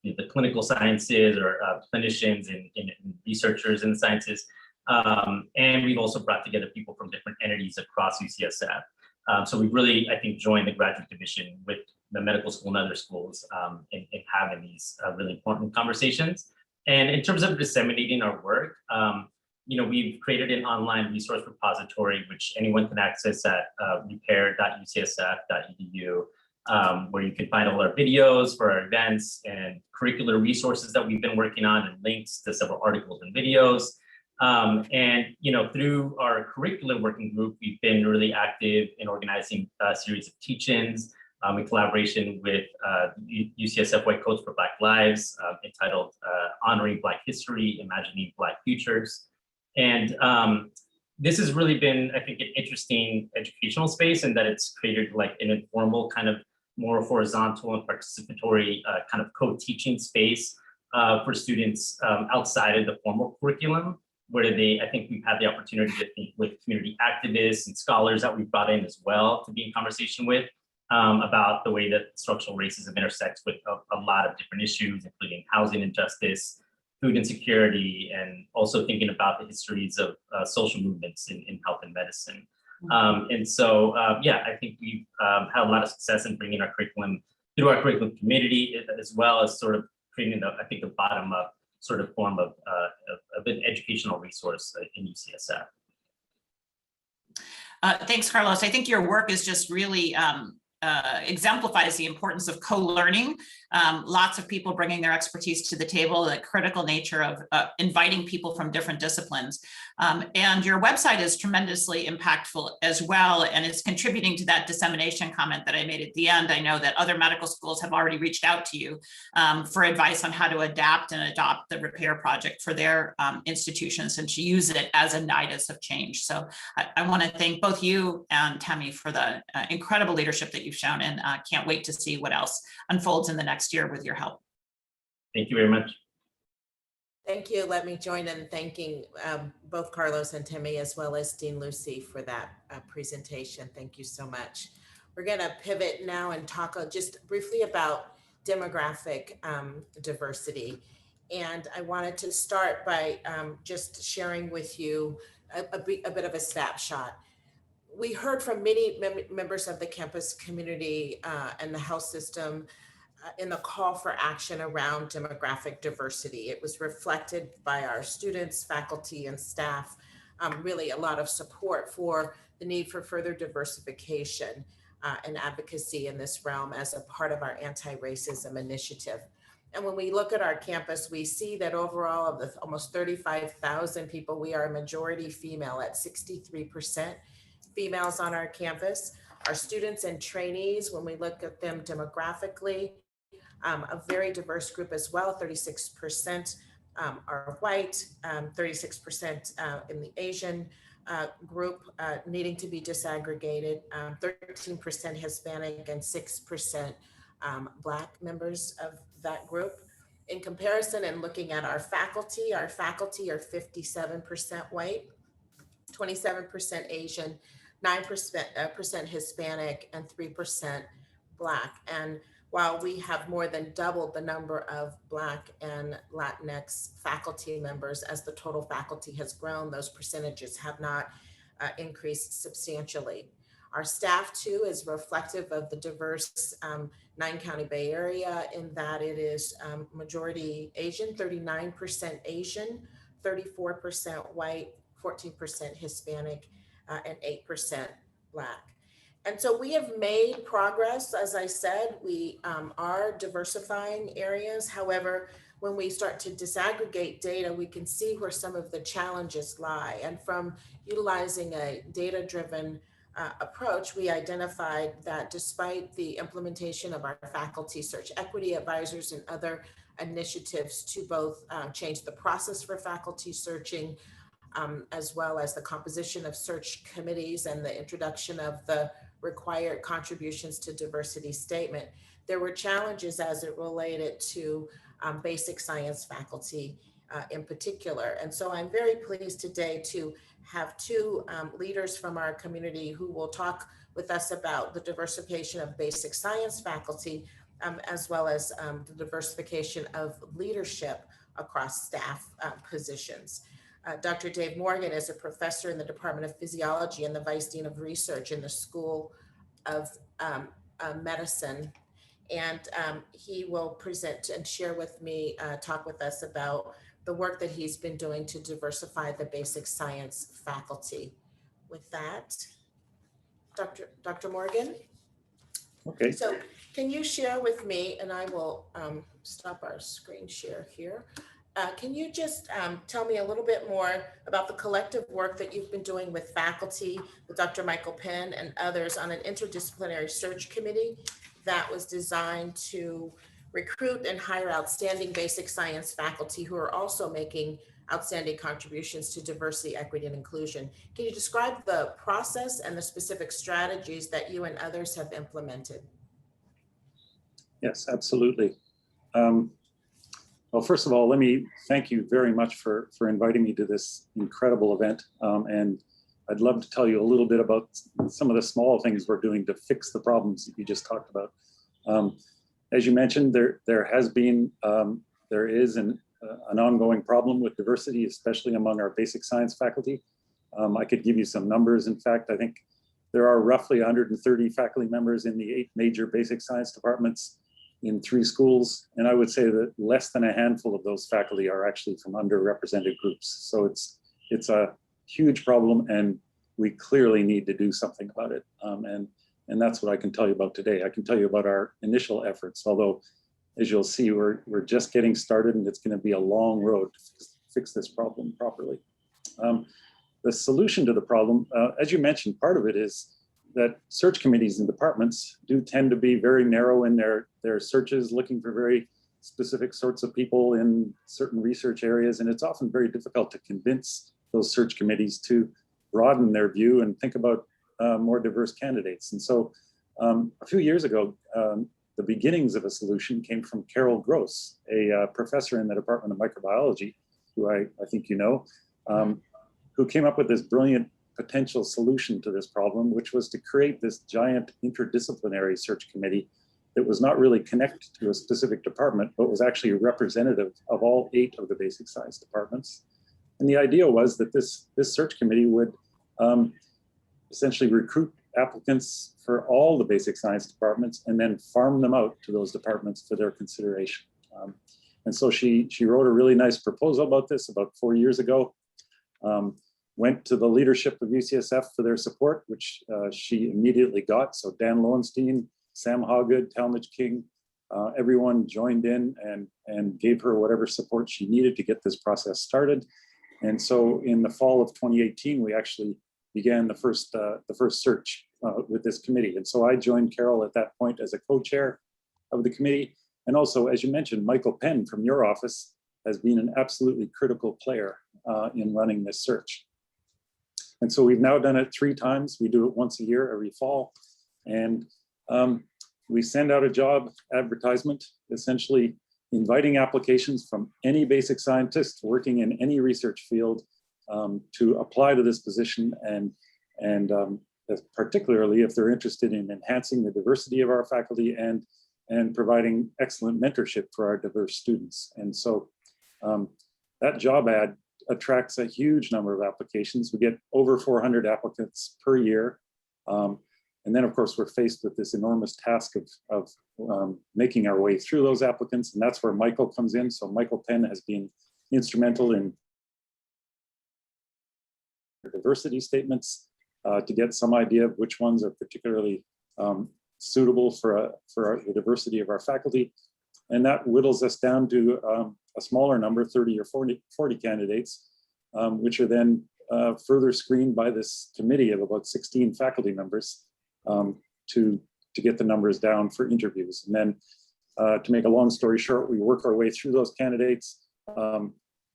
S10: the clinical sciences or clinicians and researchers in the sciences. And we've also brought together people from different entities across UCSF. So we've really, I think, joined the graduate division with the medical school and other schools in having these really important conversations. And in terms of disseminating our work, we've created an online resource repository, which anyone can access at repair.ucsf.edu, where you can find all our videos for our events and curricular resources that we've been working on and links to several articles and videos. Through our curricular working group, we've been really active in organizing a series of teach-ins in collaboration with UCSF White Coats for Black Lives, entitled Honoring Black History, Imagining Black Futures. And this has really been, I think, an interesting educational space in that it's created like an informal kind of more horizontal and participatory kind of co-teaching space for students outside of the formal curriculum, where I think we've had the opportunity to think with community activists and scholars that we've brought in as well to be in conversation with about the way that structural racism intersects with a lot of different issues, including housing injustice, food insecurity, and also thinking about the histories of social movements in health and medicine. I think we've had a lot of success in bringing our curriculum through our curriculum committee, as well as sort of creating, I think, a bottom-up sort of form of an educational resource in UCSF.
S8: Thanks, Carlos. I think your work is just really exemplifies the importance of co-learning. Lots of people bringing their expertise to the table, the critical nature of inviting people from different disciplines. And your website is tremendously impactful as well, and it's contributing to that dissemination comment that I made at the end. I know that other medical schools have already reached out to you for advice on how to adapt and adopt the repair project for their institutions and to use it as a nidus of change. So I want to thank both you and Tammy for the incredible leadership that you've shown, and can't wait to see what else unfolds in the next year with your help.
S10: Thank you very much.
S3: Thank you. Let me join in thanking both Carlos and Timmy, as well as Dean Lucy, for that presentation. Thank you so much. We're going to pivot now and talk just briefly about demographic diversity. And I wanted to start by just sharing with you a bit of a snapshot. We heard from many members of the campus community and the health system in the call for action around demographic diversity. It was reflected by our students, faculty, and staff, really a lot of support for the need for further diversification and advocacy in this realm as a part of our anti-racism initiative. And when we look at our campus, we see that overall of the almost 35,000 people, we are a majority female at 63% females on our campus. Our students and trainees, when we look at them demographically, a very diverse group as well. 36% are white, 36% in the Asian group needing to be disaggregated, 13% Hispanic, and 6% Black members of that group. In comparison, and looking at our faculty are 57% white, 27% Asian, 9% Hispanic, and 3% Black. And while we have more than doubled the number of Black and Latinx faculty members as the total faculty has grown, those percentages have not increased substantially. Our staff too is reflective of the diverse 9-county Bay Area in that it is majority Asian, 39% Asian, 34% white, 14% Hispanic, and 8% Black. And so we have made progress. As I said, we are diversifying areas. However, when we start to disaggregate data, we can see where some of the challenges lie. And from utilizing a data-driven approach, we identified that despite the implementation of our faculty search equity advisors and other initiatives to both change the process for faculty searching, as well as the composition of search committees and the introduction of the required contributions to diversity statement, there were challenges as it related to basic science faculty in particular. And so I'm very pleased today to have two leaders from our community who will talk with us about the diversification of basic science faculty, as well as the diversification of leadership across staff positions. Dr. Dave Morgan is a professor in the Department of Physiology and the Vice Dean of Research in the School of Medicine. And he will present and share with me, talk with us about the work that he's been doing to diversify the basic science faculty. With that, Dr. Morgan.
S11: Okay.
S3: So can you share with me, and I will stop our screen share here. Can you just tell me a little bit more about the collective work that you've been doing with faculty, with Dr. Michael Penn and others on an interdisciplinary search committee that was designed to recruit and hire outstanding basic science faculty who are also making outstanding contributions to diversity, equity, and inclusion? Can you describe the process and the specific strategies that you and others have implemented?
S11: Yes, absolutely. Well, first of all, let me thank you very much for inviting me to this incredible event. And I'd love to tell you a little bit about some of the small things we're doing to fix the problems that you just talked about. As you mentioned, there is an ongoing problem with diversity, especially among our basic science faculty. I could give you some numbers. In fact, I think there are roughly 130 faculty members in the 8 major basic science departments in 3 schools. And I would say that less than a handful of those faculty are actually from underrepresented groups. So it's a huge problem, and we clearly need to do something about it. And that's what I can tell you about today. I can tell you about our initial efforts, although as you'll see, we're just getting started, and it's going to be a long road to fix this problem properly. The solution to the problem, as you mentioned, part of it is that search committees and departments do tend to be very narrow in their searches, looking for very specific sorts of people in certain research areas. And it's often very difficult to convince those search committees to broaden their view and think about more diverse candidates. And so a few years ago, the beginnings of a solution came from Carol Gross, a professor in the Department of Microbiology, who I think you know, who came up with this brilliant potential solution to this problem, which was to create this giant interdisciplinary search committee that was not really connected to a specific department, but was actually representative of all 8 of the basic science departments. And the idea was that this search committee would essentially recruit applicants for all the basic science departments and then farm them out to those departments for their consideration. And so she wrote a really nice proposal about this about 4 years ago. Went to the leadership of UCSF for their support, which she immediately got. So Dan Lowenstein, Sam Hawgood, Talmadge King, everyone joined in and gave her whatever support she needed to get this process started. And so in the fall of 2018, we actually began the first search with this committee. And so I joined Carol at that point as a co-chair of the committee. And also, as you mentioned, Michael Penn from your office has been an absolutely critical player in running this search. And so we've now done it 3 times. We do it once a year, every fall. And we send out a job advertisement, essentially inviting applications from any basic scientist working in any research field to apply to this position, and particularly if they're interested in enhancing the diversity of our faculty and providing excellent mentorship for our diverse students. And so that job ad attracts a huge number of applications. We get over 400 applicants per year. And then of course, we're faced with this enormous task of making our way through those applicants. And that's where Michael comes in. So Michael Penn has been instrumental in diversity statements to get some idea of which ones are particularly suitable for the diversity of our faculty. And that whittles us down to a smaller number, 30 or 40 candidates, which are then further screened by this committee of about 16 faculty members to get the numbers down for interviews. And then to make a long story short, we work our way through those candidates.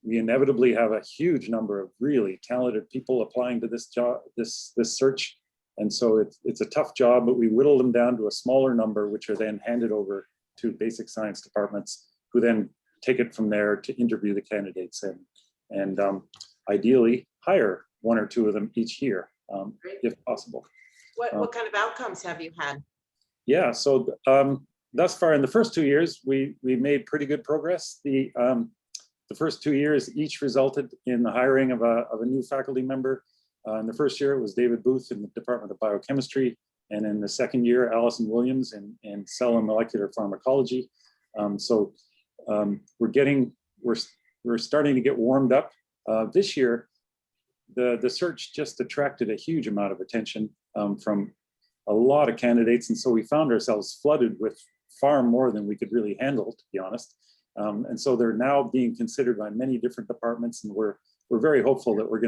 S11: We inevitably have a huge number of really talented people applying to this job, this search. And so it's a tough job, but we whittle them down to a smaller number, which are then handed over to basic science departments, who then take it from there to interview the candidates and ideally hire 1 or 2 of them each year, if possible.
S3: What kind of outcomes have you had?
S11: Yeah, so thus far in the first 2 years, we made pretty good progress. The first 2 years each resulted in the hiring of a new faculty member. In the first year, it was David Booth in the Department of Biochemistry, and in the second year, Allison Williams in Cell and Molecular Pharmacology. We're starting to get warmed up. This year, the search just attracted a huge amount of attention from a lot of candidates, and so we found ourselves flooded with far more than we could really handle, to be honest. And so they're now being considered by many different departments, and we're very hopeful that we're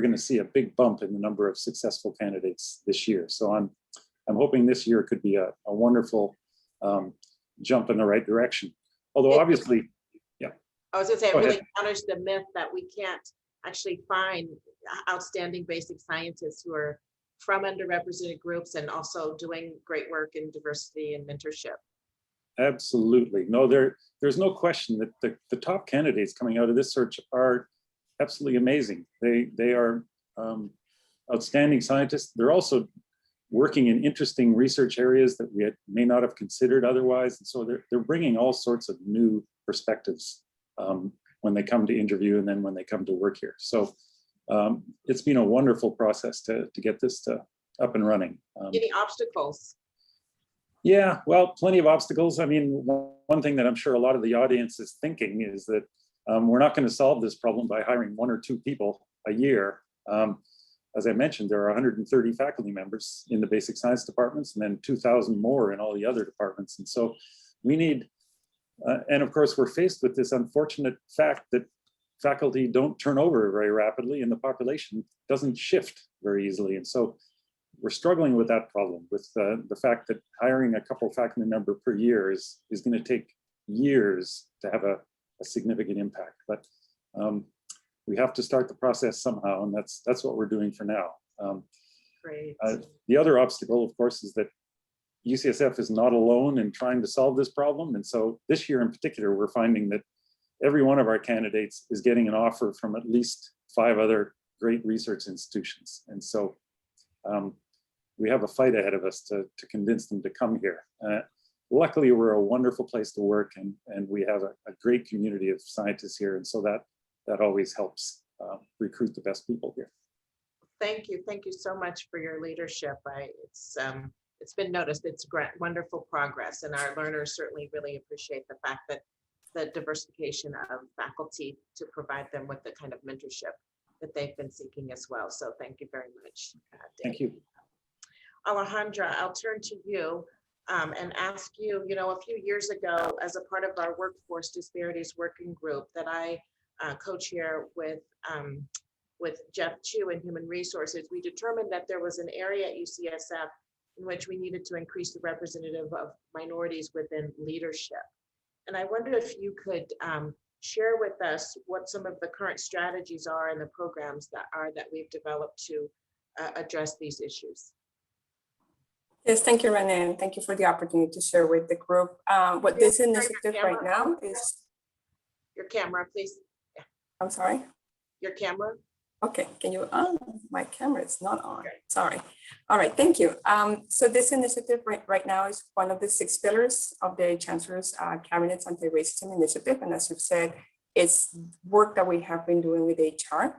S11: gonna see a big bump in the number of successful candidates this year. So I'm hoping this year could be a wonderful jump in the right direction. Although obviously, yeah.
S3: I was gonna say, it
S11: Go
S3: really
S11: ahead.
S3: counters the myth that we can't actually find outstanding basic scientists who are from underrepresented groups and also doing great work in diversity and mentorship.
S11: Absolutely. No, there's no question that the top candidates coming out of this search are absolutely amazing. They are outstanding scientists. They're also working in interesting research areas that we may not have considered otherwise. And so they're bringing all sorts of new perspectives when they come to interview and then when they come to work here. So it's been a wonderful process to get this up and running.
S3: Any obstacles?
S11: Yeah, well, plenty of obstacles. I mean, one thing that I'm sure a lot of the audience is thinking is that we're not going to solve this problem by hiring 1 or 2 people a year. As I mentioned, there are 130 faculty members in the basic science departments and then 2,000 more in all the other departments. And so we need, and of course, we're faced with this unfortunate fact that faculty don't turn over very rapidly and the population doesn't shift very easily. And so we're struggling with that problem, with the fact that hiring a couple faculty member per year is going to take years to have a significant impact. But we have to start the process somehow, and that's what we're doing for now.
S3: Great.
S11: The other obstacle, of course, is that UCSF is not alone in trying to solve this problem. And so this year in particular, we're finding that every one of our candidates is getting an offer from at least 5 other great research institutions. And so we have a fight ahead of us to convince them to come here. Luckily, we're a wonderful place to work, and we have a great community of scientists here. And so that always helps recruit the best people here.
S3: Thank you so much for your leadership. It's been noticed. It's wonderful progress, and our learners certainly really appreciate the fact that the diversification of faculty to provide them with the kind of mentorship that they've been seeking as well. So thank you very much.
S11: Thank you.
S3: Alejandra, I'll turn to you and ask you, a few years ago, as a part of our workforce disparities working group that I co-chair with Jeff Chu in Human Resources, we determined that there was an area at UCSF in which we needed to increase the representative of minorities within leadership. And I wonder if you could share with us what some of the current strategies are and the programs that we've developed to address these issues.
S12: Yes, thank you, Renee, and thank you for the opportunity to share with the group. What this initiative right now is.
S3: Your camera, please. Yeah.
S12: I'm sorry?
S3: Your camera.
S12: Okay, can you, my camera is not on, sorry. All right, thank you. So this initiative right now is one of the 6 pillars of the Chancellor's Cabinet's Anti-Racism Initiative. And as you've said, it's work that we have been doing with HR.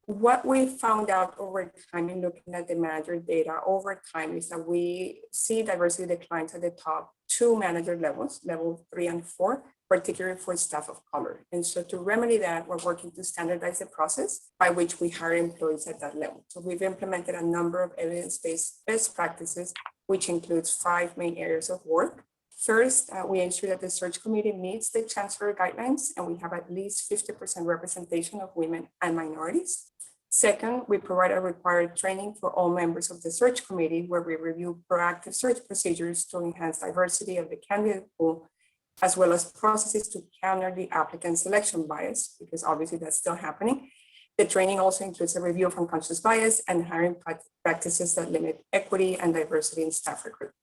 S12: What we found out over time in looking at the manager data over time is that we see diversity declines at the top 2 manager levels, level 3 and 4, particularly for staff of color. And so to remedy that, we're working to standardize the process by which we hire employees at that level. So we've implemented a number of evidence-based best practices, which includes 5 main areas of work. First, we ensure that the search committee meets the Chancellor guidelines and we have at least 50% representation of women and minorities. Second, we provide a required training for all members of the search committee where we review proactive search procedures to enhance diversity of the candidate pool, as well as processes to counter the applicant selection bias, because obviously that's still happening. The training also includes a review of unconscious bias and hiring practices that limit equity and diversity in staff recruitment.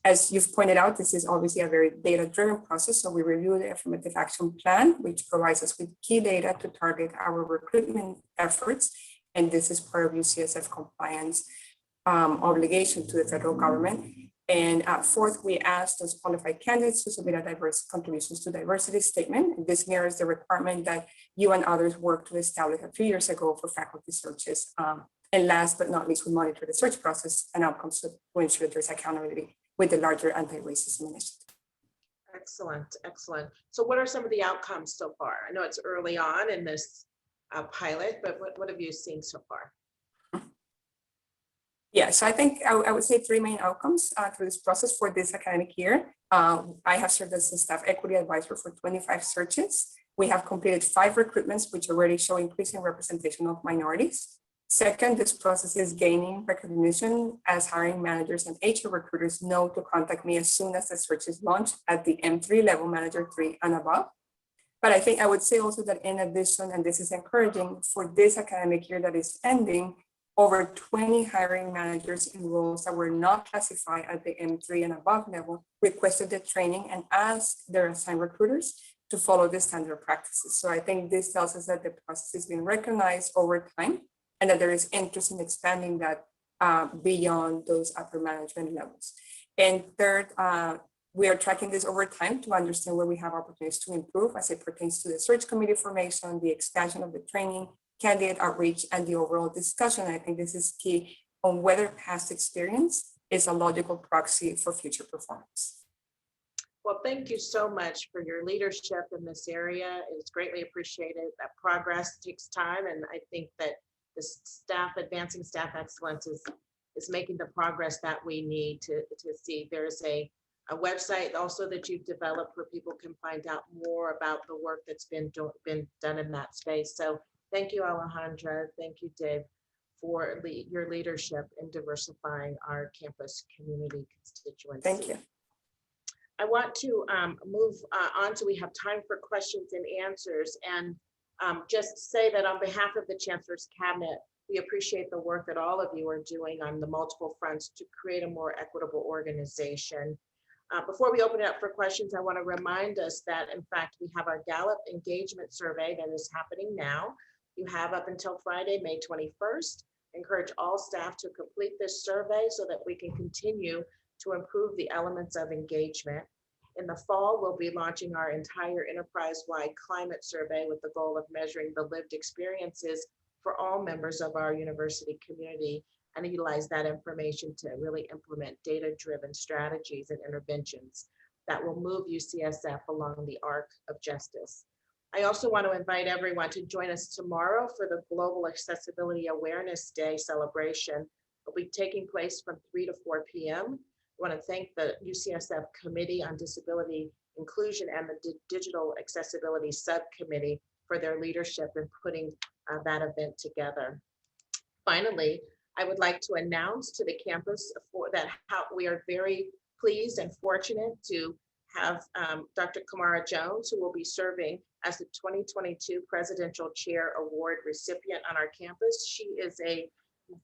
S12: As you've pointed out, this is obviously a very data-driven process. So we review the affirmative action plan, which provides us with key data to target our recruitment efforts. And this is part of UCSF compliance obligation to the federal government. And fourth, we asked those qualified candidates to submit a diverse contributions to diversity statement. And this mirrors the requirement that you and others worked to establish a few years ago for faculty searches. And last but not least, we monitor the search process and outcomes to ensure there's accountability with the larger anti-racism initiative.
S3: Excellent, excellent. So what are some of the outcomes so far? I know it's early on in this pilot, but what have you seen so far?
S12: Yeah, so I think I would say three main outcomes through this process for this academic year. I have served as a staff equity advisor for 25 searches. We have completed 5 recruitments, which already show increasing representation of minorities. Second, this process is gaining recognition as hiring managers and HR recruiters know to contact me as soon as the search is launched at the M3 level, manager 3 and above. But I think I would say also that in addition, and this is encouraging, for this academic year that is ending, over 20 hiring managers in roles that were not classified at the M3 and above level requested the training and asked their assigned recruiters to follow the standard practices. So I think this tells us that the process is being recognized over time and that there is interest in expanding that beyond those upper management levels. And third, we are tracking this over time to understand where we have opportunities to improve as it pertains to the search committee formation, the expansion of the training, candidate outreach, and the overall discussion. I think this is key on whether past experience is a logical proxy for future performance.
S3: Well, thank you so much for your leadership in this area. It's greatly appreciated. That progress takes time, and I think that the staff, advancing staff excellence is making the progress that we need to see. There's a website also that you've developed where people can find out more about the work that's been done in that space. So thank you, Alejandra. Thank you, Dave, for your leadership in diversifying our campus community constituency.
S12: Thank you.
S3: I want to move on so we have time for questions and answers, and just say that on behalf of the Chancellor's Cabinet, we appreciate the work that all of you are doing on the multiple fronts to create a more equitable organization. Before we open it up for questions, I want to remind us that, in fact, we have our Gallup engagement survey that is happening now. You have up until Friday, May 21st. Encourage all staff to complete this survey so that we can continue to improve the elements of engagement. In the fall, we'll be launching our entire enterprise-wide climate survey with the goal of measuring the lived experiences for all members of our university community and utilize that information to really implement data-driven strategies and interventions that will move UCSF along the arc of justice. I also want to invite everyone to join us tomorrow for the Global Accessibility Awareness Day celebration. It'll be taking place from 3 to 4 p.m. I want to thank the UCSF Committee on Disability Inclusion and the Digital Accessibility Subcommittee for their leadership in putting that event together. Finally, I would like to announce to the campus how we are very pleased and fortunate to have Dr. Kamara Jones, who will be serving as the 2022 Presidential Chair Award recipient on our campus. She is a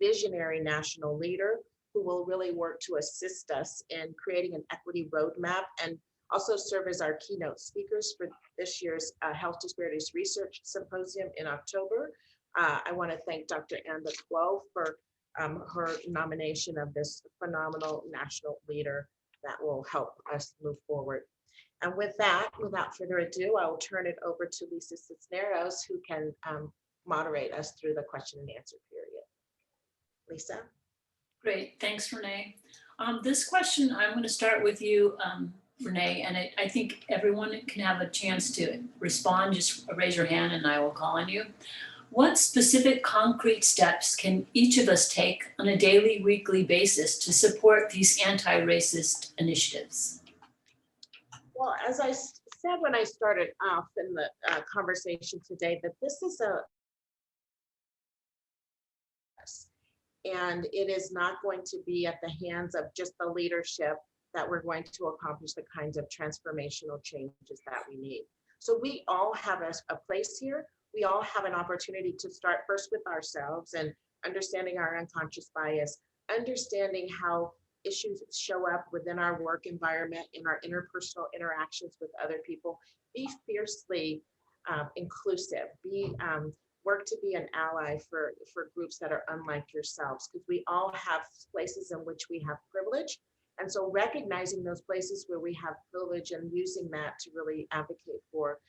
S3: visionary national leader who will really work to assist us in creating an equity roadmap and also serve as our keynote speakers for this year's Health Disparities Research Symposium in October. I want to thank Dr. Anna Quo for her nomination of this phenomenal national leader that will help us move forward. And with that, without further ado, I will turn it over to Lisa Cisneros, who can moderate us through the question and answer period. Lisa?
S1: Great, thanks, Renee. This question, I'm going to start with you, Renee, and I think everyone can have a chance to respond. Just raise your hand and I will call on you. What specific concrete steps can each of us take on a daily, weekly basis to support these anti-racist initiatives?
S3: Well, as I said when I started off in the conversation today, that this is and it is not going to be at the hands of just the leadership that we're going to accomplish the kinds of transformational changes that we need. So we all have a place here. we all have an opportunity to start first with ourselves and understanding our unconscious bias, understanding how issues show up within our work environment, in our interpersonal interactions with other people. Be fiercely inclusive, work to be an ally for groups that are unlike yourselves, because we all have places in which we have privilege. And so recognizing those places where we have privilege and using that to really advocate for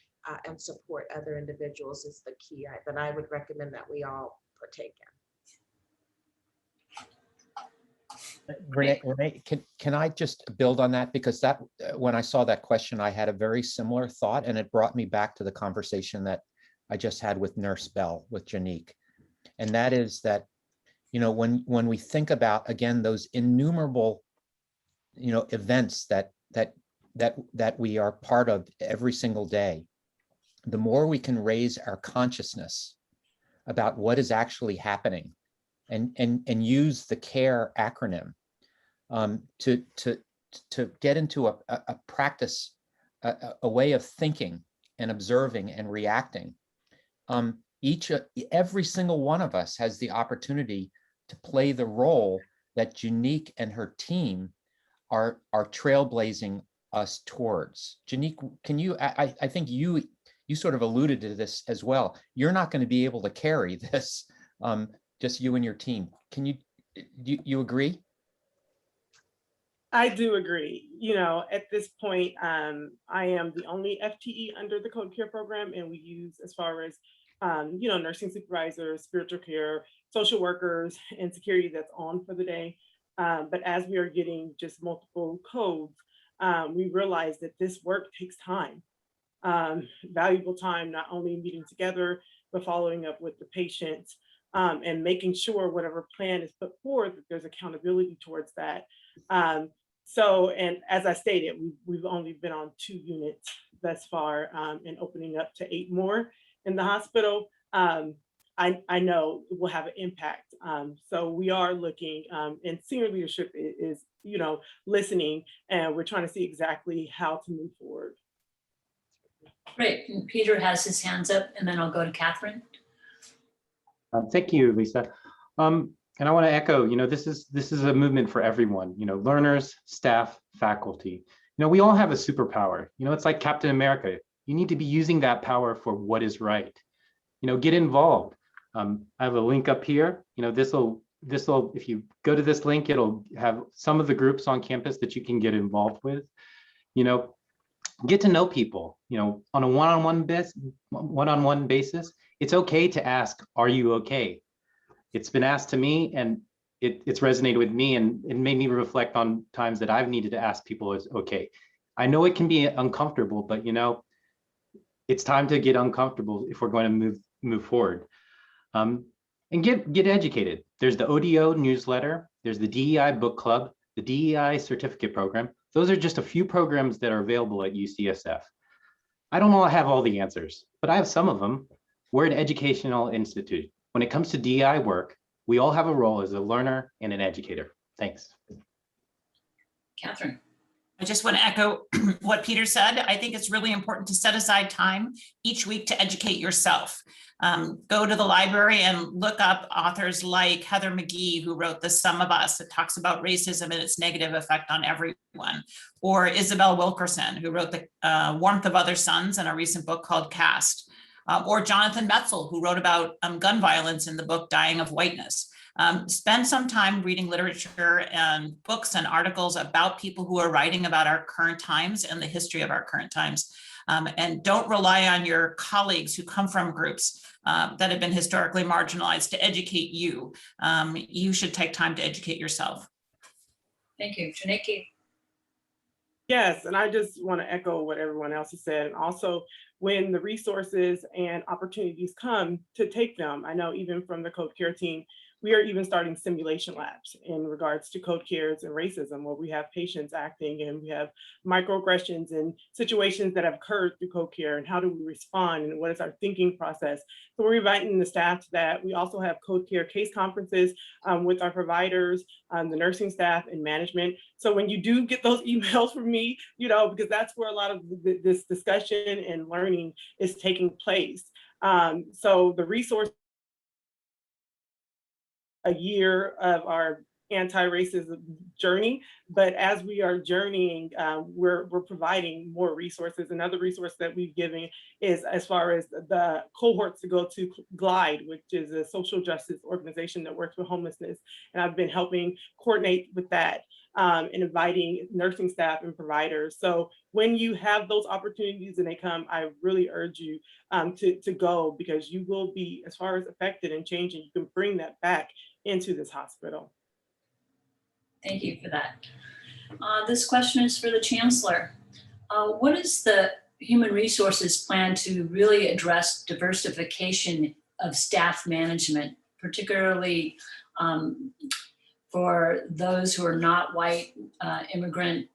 S3: and support other individuals is the key that I would recommend that we all partake in.
S6: Renee, can I just build on that? Because that when I saw that question, I had a very similar thought, and it brought me back to the conversation that I just had with Nurse Bell, with Jonnique. And that is that, you know, when we think about, again, those innumerable, you know, events that we are part of every single day, the more we can raise our consciousness about what is actually happening, and use the CARE acronym to get into a practice, a way of thinking and observing and reacting. Every single one of us has the opportunity to play the role that Jonnique and her team are trailblazing us towards. Jonnique, can you, I think you sort of alluded to this as well. You're not going to be able to carry this, just you and your team. Can you agree?
S7: I do agree. You know, at this point, I am the only FTE under the Code Care program, and we use, as far as, you know, nursing supervisors, spiritual care, social workers, and security that's on for the day. But as we are getting just multiple codes, we realize that this work takes time, valuable time, not only meeting together, but following up with the patients, and making sure whatever plan is put forward, that there's accountability towards that. So, and as I stated, we've only been on 2 units thus far, and opening up to 8 more in the hospital. I know it will have an impact. So we are looking, and senior leadership is, you know, listening, and we're trying to see exactly how to move forward.
S1: Great, and Peter has his hands up, and then I'll go to Catherine.
S5: Thank you, Lisa. And I want to echo, you know, this is a movement for everyone, you know, learners, staff, faculty. You know, we all have a superpower. You know, it's like Captain America. You need to be using that power for what is right. You know, get involved. I have a link up here. You know, this will, if you go to this link, it'll have some of the groups on campus that you can get involved with. You know, get to know people, you know, on a one-on-one basis. It's okay to ask, are you okay? It's been asked to me, and it's resonated with me, and it made me reflect on times that I've needed to ask people is okay. I know it can be uncomfortable, but you know, it's time to get uncomfortable if we're going to move forward. And get educated. There's the ODO newsletter, there's the DEI book club, the DEI certificate program. Those are just a few programs that are available at UCSF. I don't have all the answers, but I have some of them. We're an educational institute. When it comes to DEI work, we all have a role as a learner and an educator. Thanks.
S1: Catherine.
S8: I just want to echo what Peter said. I think it's really important to set aside time each week to educate yourself. Go to the library and look up authors like Heather McGhee, who wrote The Sum of Us, that talks about racism and its negative effect on everyone, or Isabel Wilkerson, who wrote The Warmth of Other Suns and a recent book called Caste, or Jonathan Metzl, who wrote about gun violence in the book Dying of Whiteness. Spend some time reading literature and books and articles about people who are writing about our current times and the history of our current times. And don't rely on your colleagues who come from groups that have been historically marginalized to educate you. You should take time to educate yourself.
S1: Thank you. Jonnique.
S7: Yes, and I just want to echo what everyone else has said. And also, when the resources and opportunities come, to take them. I know even from the Code Care team, we are even starting simulation labs in regards to code cares and racism, where we have patients acting and we have microaggressions and situations that have occurred through code care, and how do we respond and what is our thinking process. So we're inviting the staff to that. We also have code care case conferences with our providers, the nursing staff and management. So when you do get those emails from me, you know, because that's where a lot of this discussion and learning is taking place. So the resource, a year of our anti-racism journey, but as we are journeying, we're providing more resources. Another resource that we've given is as far as the cohorts to go to GLIDE, which is a social justice organization that works with homelessness. And I've been helping coordinate with that and inviting nursing staff and providers. So when you have those opportunities and they come, I really urge you to go, because you will be, as far as affected and changing, you can bring that back into this hospital.
S1: Thank you for that. This question is for the Chancellor. What is the Human Resources plan to really address diversification of staff management, particularly for those who are not white, immigrant,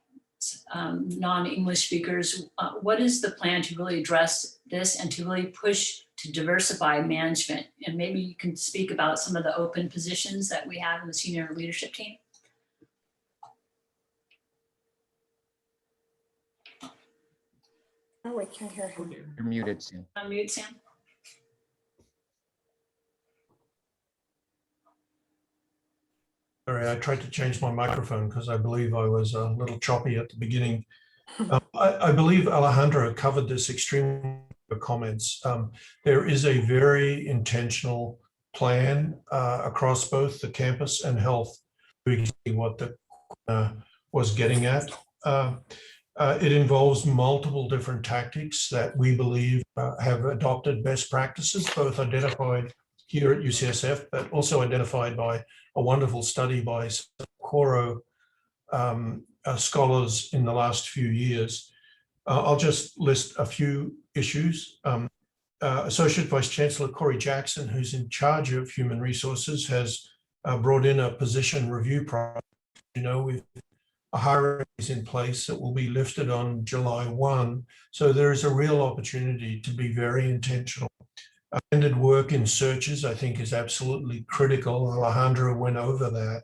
S1: non-English speakers? What is the plan to really address this and to really push to diversify management? And maybe you can speak about some of the open positions that we have in the senior leadership team.
S12: Oh, I can't hear him.
S6: You're muted, Sam.
S1: Unmute, Sam.
S2: Sorry, I tried to change my microphone because I believe I was a little choppy at the beginning. I believe Alejandro covered this extremely comments. There is a very intentional plan across both the campus and health, what the was getting at. It involves multiple different tactics that we believe have adopted best practices, both identified here at UCSF, but also identified by a wonderful study by Coro scholars in the last few years. I'll just list a few issues. Associate Vice Chancellor Corey Jackson, who's in charge of human resources, has brought in a position review process. You know, with a hiring is in place that will be lifted on July 1. So there is a real opportunity to be very intentional. Amended work in searches, I think, is absolutely critical. Alejandro went over that.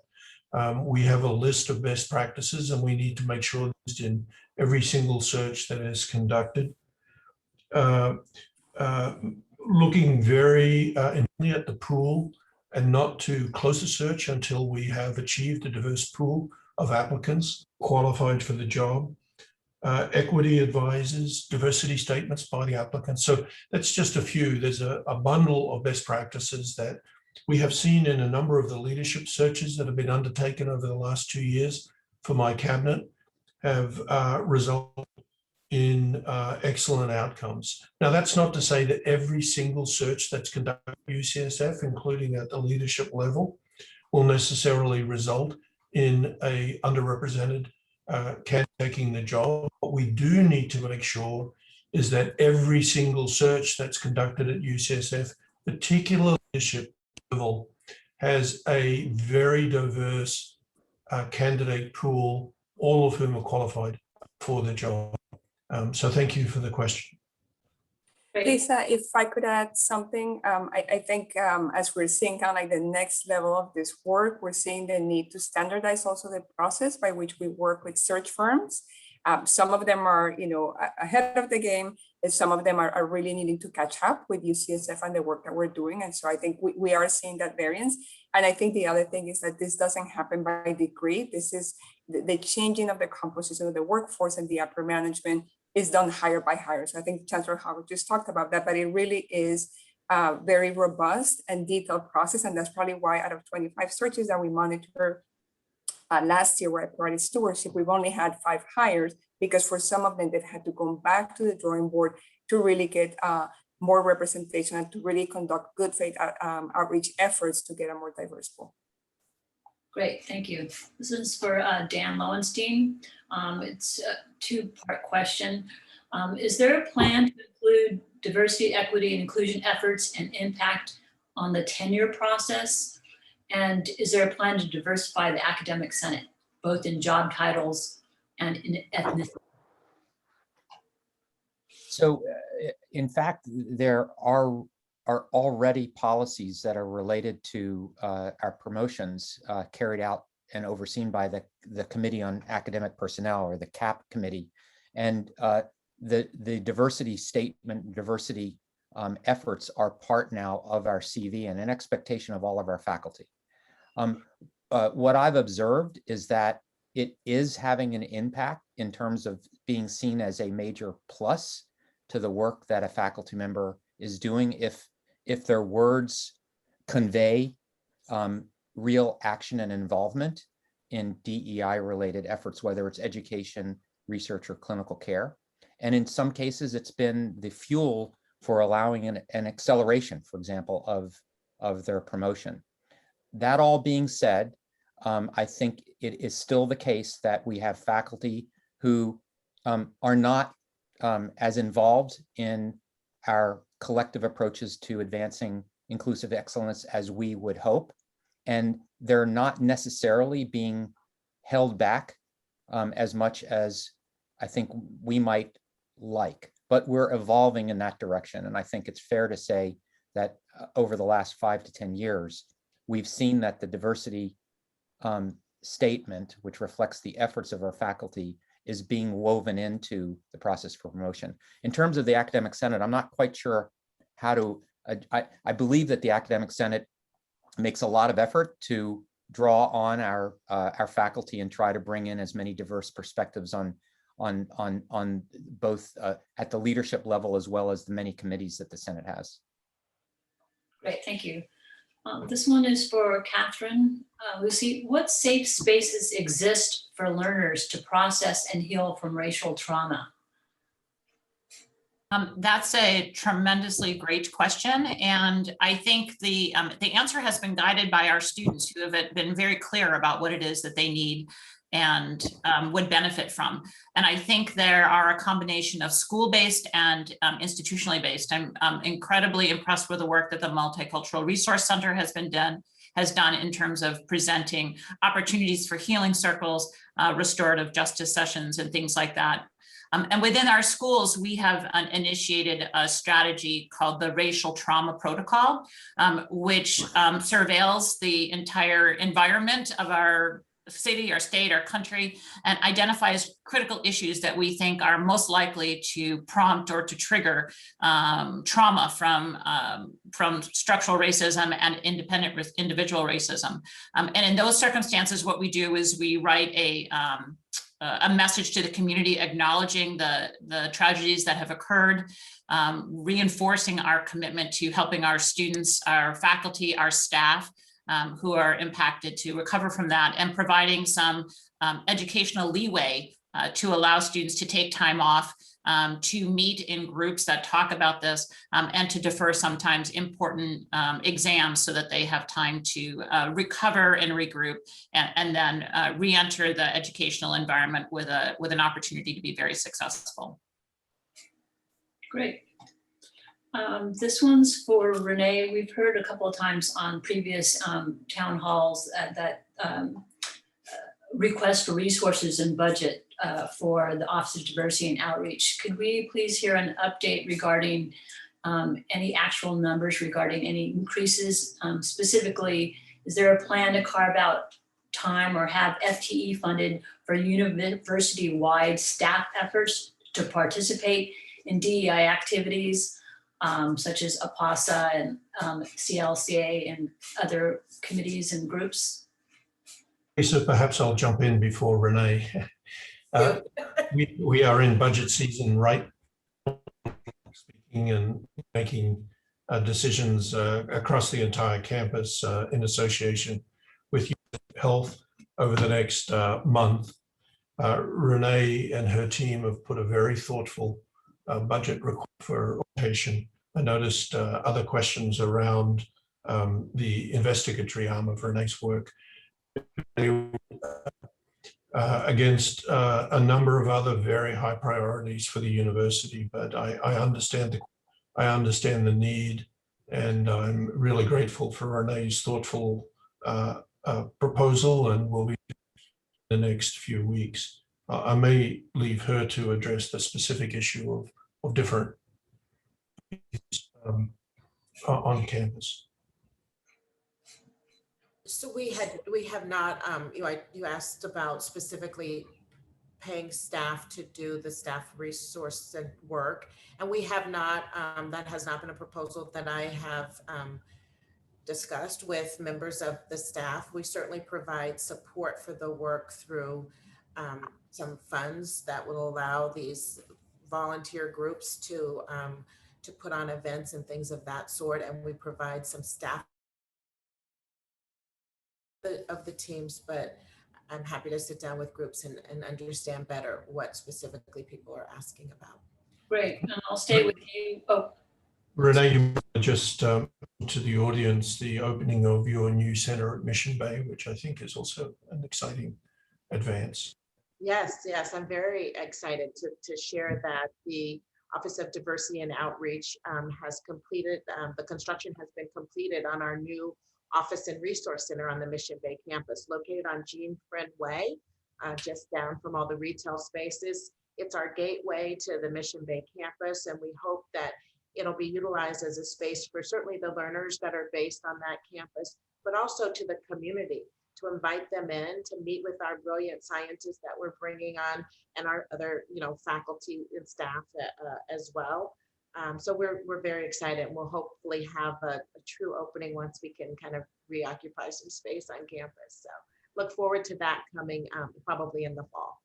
S2: We have a list of best practices and we need to make sure it's in every single search that is conducted. Looking very intently at the pool and not to close a search until we have achieved a diverse pool of applicants qualified for the job. Equity advisors, diversity statements by the applicants. So that's just a few. There's a bundle of best practices that we have seen in a number of the leadership searches that have been undertaken over the last 2 years for my cabinet, have resulted in excellent outcomes. Now, that's not to say that every single search that's conducted at UCSF, including at the leadership level, will necessarily result in a underrepresented candidate taking the job. What we do need to make sure is that every single search that's conducted at UCSF, particular leadership level, has a very diverse candidate pool, all of whom are qualified for the job. So thank you for the question.
S12: Lisa, if I could add something, I think as we're seeing kind of like the next level of this work, we're seeing the need to standardize also the process by which we work with search firms. Some of them are, you know, ahead of the game, and some of them are really needing to catch up with UCSF and the work that we're doing. And so I think we are seeing that variance. And I think the other thing is that this doesn't happen by degree. This is the changing of the composition of the workforce and the upper management is done hire by hire. So I think Chancellor Hawgood just talked about that, but it really is a very robust and detailed process. And that's probably why out of 25 searches that we monitor last year where I provided stewardship, we've only had 5 hires, because for some of them, they've had to go back to the drawing board to really get more representation and to really conduct good faith outreach efforts to get a more diverse pool.
S1: Great, thank you. This is for Dan Lowenstein. It's a 2-part question. Is there a plan to include diversity, equity, and inclusion efforts and impact on the tenure process? And is there a plan to diversify the academic senate, both in job titles and in ethnicity?
S6: So in fact, there are already policies that are related to our promotions carried out and overseen by the Committee on Academic Personnel, or the CAP committee. And the diversity statement, diversity efforts are part now of our CV and an expectation of all of our faculty. What I've observed is that it is having an impact in terms of being seen as a major plus to the work that a faculty member is doing if their words convey real action and involvement in DEI related efforts, whether it's education, research, or clinical care. And in some cases, it's been the fuel for allowing an acceleration, for example, of their promotion. That all being said, I think it is still the case that we have faculty who are not as involved in our collective approaches to advancing inclusive excellence as we would hope. And they're not necessarily being held back as much as I think we might like, but we're evolving in that direction. And I think it's fair to say that over the last 5 to 10 years, we've seen that the diversity statement, which reflects the efforts of our faculty, is being woven into the process for promotion. In terms of the Academic Senate, I'm not quite sure how to, I believe that the Academic Senate makes a lot of effort to draw on our faculty and try to bring in as many diverse perspectives on both at the leadership level as well as the many committees that the Senate has.
S1: Great, thank you. This one is for Catherine. Lucy, what safe spaces exist for learners to process and heal from racial trauma?
S8: That's a tremendously great question. And I think the answer has been guided by our students who have been very clear about what it is that they need and would benefit from. And I think there are a combination of school-based and institutionally based. I'm incredibly impressed with the work that the Multicultural Resource Center has done in terms of presenting opportunities for healing circles, restorative justice sessions, and things like that. And within our schools, we have initiated a strategy called the Racial Trauma Protocol, which surveils the entire environment of our city, our state, our country, and identifies critical issues that we think are most likely to prompt or to trigger trauma from structural racism and individual racism. And in those circumstances, what we do is we write a message to the community acknowledging the tragedies that have occurred, reinforcing our commitment to helping our students, our faculty, our staff who are impacted to recover from that, and providing some educational leeway to allow students to take time off, to meet in groups that talk about this, and to defer sometimes important exams so that they have time to recover and regroup and then re-enter the educational environment with an opportunity to be very successful.
S1: Great. This one's for Renee. We've heard a couple of times on previous town halls that request for resources and budget for the Office of Diversity and Outreach. Could we please hear an update regarding any actual numbers regarding any increases? Specifically, is there a plan to carve out time or have FTE funded for university-wide staff efforts to participate in DEI activities such as APASA and CLCA and other committees and groups?
S2: So perhaps I'll jump in before Renee. We are in budget season, right? Speaking and making decisions across the entire campus in association with health over the next month. Renee and her team have put a very thoughtful budget request for rotation. I noticed other questions around the investigatory arm of Renee's work against a number of other very high priorities for the university. But I understand the need, and I'm really grateful for Renee's thoughtful proposal, and will be in the next few weeks. I may leave her to address the specific issue of different on campus.
S3: So we have not, you asked about specifically paying staff to do the staff resource and work. And we have not, that has not been a proposal that I have discussed with members of the staff. We certainly provide support for the work through some funds that will allow these volunteer groups to put on events and things of that sort. And we provide some staff of the teams, but I'm happy to sit down with groups and understand better what specifically people are asking about.
S1: Great, and I'll stay with you. Oh,
S2: Renee, you just to the audience, the opening of your new center at Mission Bay, which I think is also an exciting advance.
S3: Yes, I'm very excited to share that the Office of Diversity and Outreach has completed, the construction has been completed on our new Office and Resource Center on the Mission Bay campus, located on Jean Friend Way, just down from all the retail spaces. It's our gateway to the Mission Bay campus, and we hope that it'll be utilized as a space for certainly the learners that are based on that campus, but also to the community, to invite them in to meet with our brilliant scientists that we're bringing on and our other, faculty and staff as well. So we're very excited, and we'll hopefully have a true opening once we can kind of reoccupy some space on campus. So look forward to that coming probably in the fall.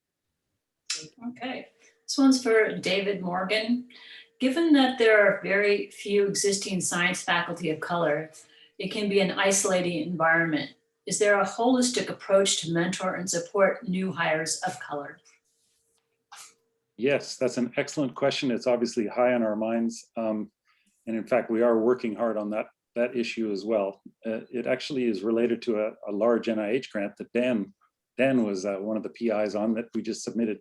S1: okay. This one's for David Morgan. Given that there are very few existing science faculty of color, it can be an isolating environment. Is there a holistic approach to mentor and support new hires of color?
S11: Yes, that's an excellent question. It's obviously high on our minds. And in fact, we are working hard on that issue as well. It actually is related to a large NIH grant that Dan was one of the PIs on, that we just submitted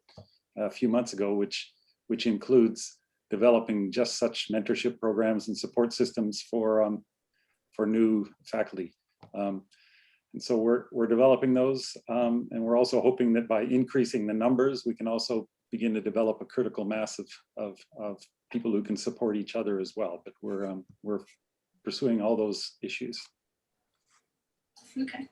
S11: a few months ago, which includes developing just such mentorship programs and support systems for new faculty. And so we're developing those, and we're also hoping that by increasing the numbers, we can also begin to develop a critical mass of people who can support each other as well. But we're pursuing all those issues.
S1: Okay,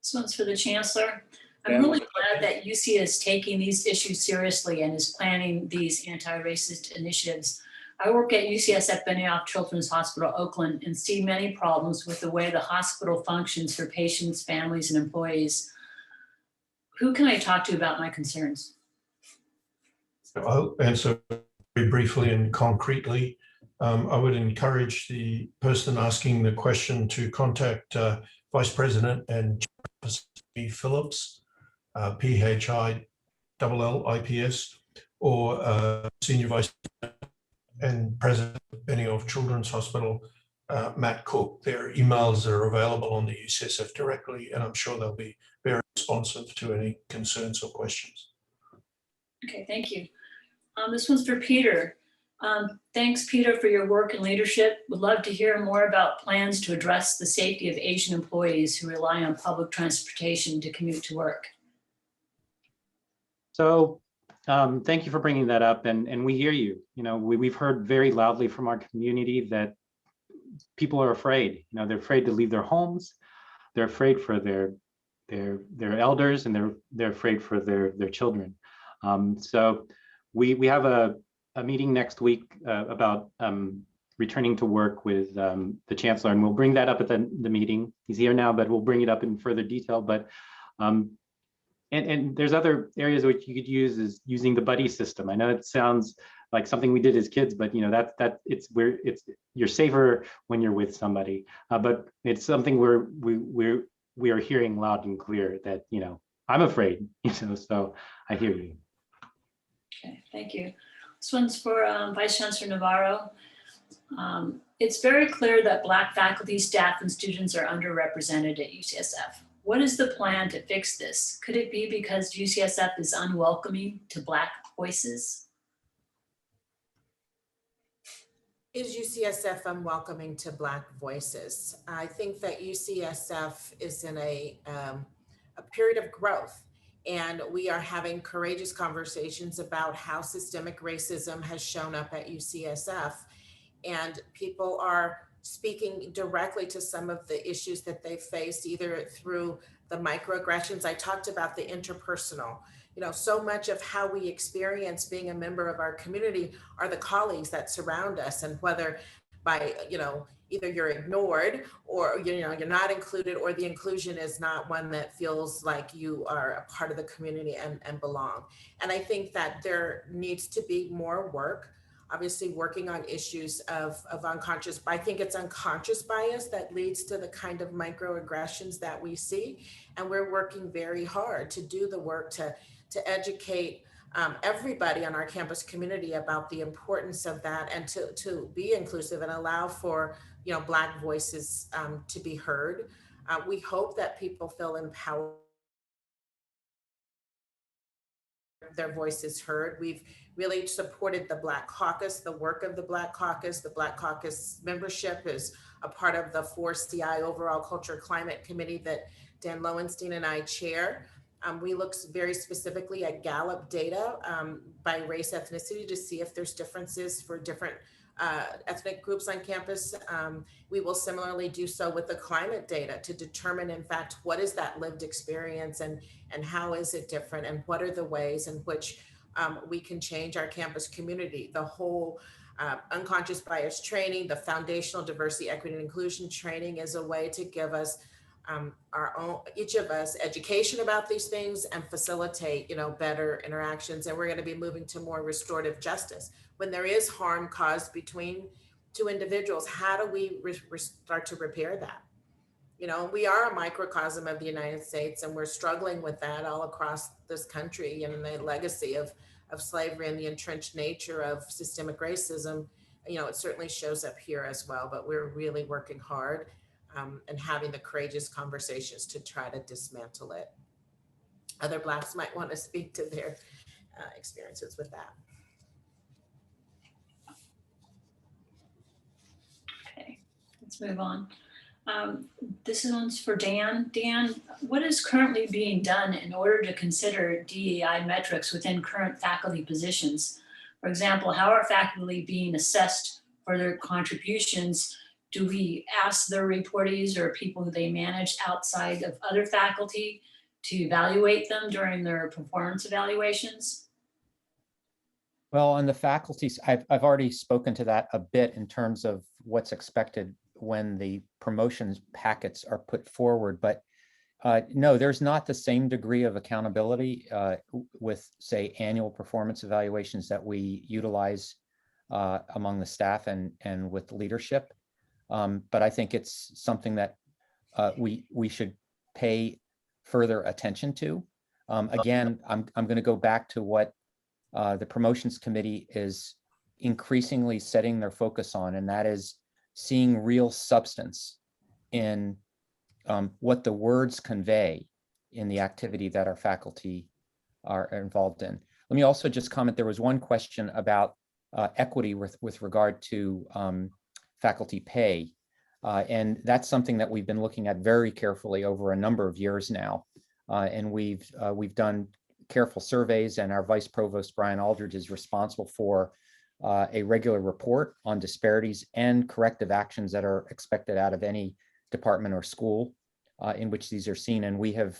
S1: this one's for the Chancellor. I'm really glad that UC is taking these issues seriously and is planning these anti-racist initiatives. I work at UCSF Benioff Children's Hospital, Oakland, and see many problems with the way the hospital functions for patients, families, and employees. Who can I talk to about my concerns?
S2: I'll answer very briefly and concretely. I would encourage the person asking the question to contact Vice President and Phillips, PHILLIPS, or Senior Vice President and President of Benioff Children's Hospital, Matt Cook. Their emails are available on the UCSF directly, and I'm sure they'll be very responsive to any concerns or questions.
S1: Okay, thank you. This one's for Peter. Thanks, Peter, for your work and leadership. Would love to hear more about plans to address the safety of Asian employees who rely on public transportation to commute to work.
S5: So thank you for bringing that up, and we hear you. We've heard very loudly from our community that people are afraid. They're afraid to leave their homes. They're afraid for their elders, and they're afraid for their children. So we have a meeting next week about returning to work with the Chancellor, and we'll bring that up at the meeting. He's here now, but we'll bring it up in further detail. But and there's other areas which you could use, is using the buddy system. I know it sounds like something we did as kids, but you're safer when you're with somebody. But it's something we are hearing loud and clear that I'm afraid. So I hear you.
S1: Okay, thank you. This one's for Vice Chancellor Navarro. It's very clear that Black faculty, staff, and students are underrepresented at UCSF. What is the plan to fix this? Could it be because UCSF is unwelcoming to Black voices?
S3: Is UCSF unwelcoming to Black voices? I think that UCSF is in a period of growth, and we are having courageous conversations about how systemic racism has shown up at UCSF. And people are speaking directly to some of the issues that they faced, either through the microaggressions. I talked about the interpersonal, so much of how we experience being a member of our community are the colleagues that surround us, and whether by, either you're ignored or, you're not included, or the inclusion is not one that feels like you are a part of the community and belong. And I think that there needs to be more work, obviously working on issues of unconscious, I think it's unconscious bias that leads to the kind of microaggressions that we see. And we're working very hard to do the work to educate everybody on our campus community about the importance of that, and to be inclusive and allow for Black voices to be heard. We hope that people feel empowered, their voices heard. We've really supported the Black Caucus, the work of the Black Caucus. The Black Caucus membership is a part of the 4CI Overall Culture Climate Committee that Dan Lowenstein and I chair. We look very specifically at Gallup data by race ethnicity to see if there's differences for different ethnic groups on campus. We will similarly do so with the climate data to determine, in fact, what is that lived experience and how is it different, and what are the ways in which we can change our campus community. The whole unconscious bias training, the foundational diversity, equity, and inclusion training is a way to give us our own, each of us, education about these things and facilitate, better interactions. And we're going to be moving to more restorative justice. When there is harm caused between two individuals, how do we start to repair that? We are a microcosm of the United States, and we're struggling with that all across this country, and the legacy of slavery and the entrenched nature of systemic racism. It certainly shows up here as well, but we're really working hard and having the courageous conversations to try to dismantle it. Other Blacks might want to speak to their experiences with that.
S1: Okay, let's move on. This one's for Dan. Dan, what is currently being done in order to consider DEI metrics within current faculty positions? For example, how are faculty being assessed for their contributions? Do we ask their reportees or people who they manage outside of other faculty to evaluate them during their performance evaluations?
S6: Well, on the faculties, I've already spoken to that a bit in terms of what's expected when the promotions packets are put forward, but no, there's not the same degree of accountability with, say, annual performance evaluations that we utilize among the staff and with leadership. But I think it's something that we should pay further attention to. Again, I'm going to go back to what the promotions committee is increasingly setting their focus on, and that is seeing real substance in what the words convey in the activity that our faculty are involved in. Let me also just comment, there was one question about equity with regard to faculty pay. And that's something that we've been looking at very carefully over a number of years now. And we've done careful surveys, and our Vice Provost, Brian Aldridge, is responsible for a regular report on disparities and corrective actions that are expected out of any department or school in which these are seen. And we have,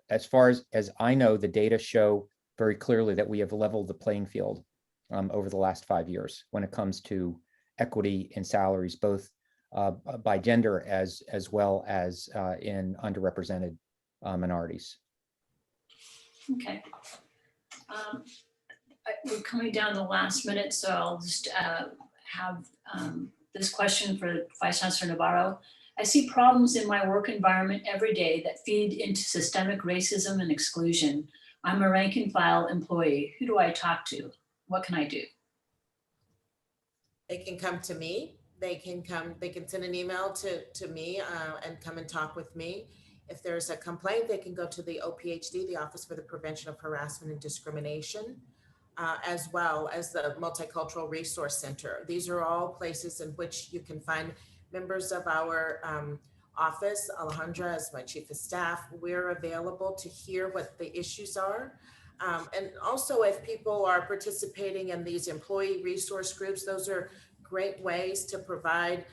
S6: as far as I know, the data show very clearly that we have leveled the playing field over the last 5 years when it comes to equity in salaries, both by gender as well as in underrepresented minorities.
S1: Okay. We're coming down the last minute, so I'll just have this question for Vice Chancellor Navarro. I see problems in my work environment every day that feed into systemic racism and exclusion. I'm a rank and file employee. Who do I talk to? What can I do?
S3: They can come to me. They can send an email to me and come and talk with me. If there's a complaint, they can go to the OPHD, the Office for the Prevention of Harassment and Discrimination, as well as the Multicultural Resource Center. These are all places in which you can find members of our office. Alejandra, as my chief of staff, we're available to hear what the issues are. And also, if people are participating in these employee resource groups, those are great ways to provide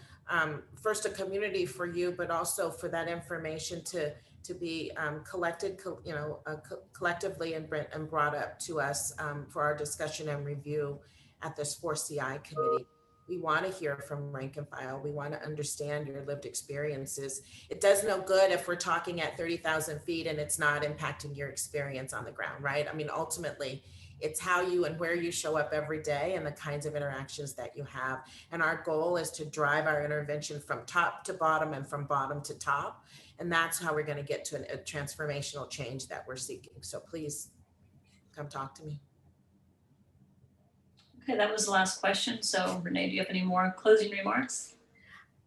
S3: first a community for you, but also for that information to to be collected, collectively and brought up to us for our discussion and review at this 4CI committee. We want to hear from rank and file. We want to understand your lived experiences. It does no good if we're talking at 30,000 feet and it's not impacting your experience on the ground, right? I mean, ultimately, it's how you and where you show up every day and the kinds of interactions that you have. And our goal is to drive our intervention from top to bottom and from bottom to top. And that's how we're going to get to a transformational change that we're seeking. So please come talk to me.
S1: Okay, that was the last question. So Renee, do you have any more closing remarks?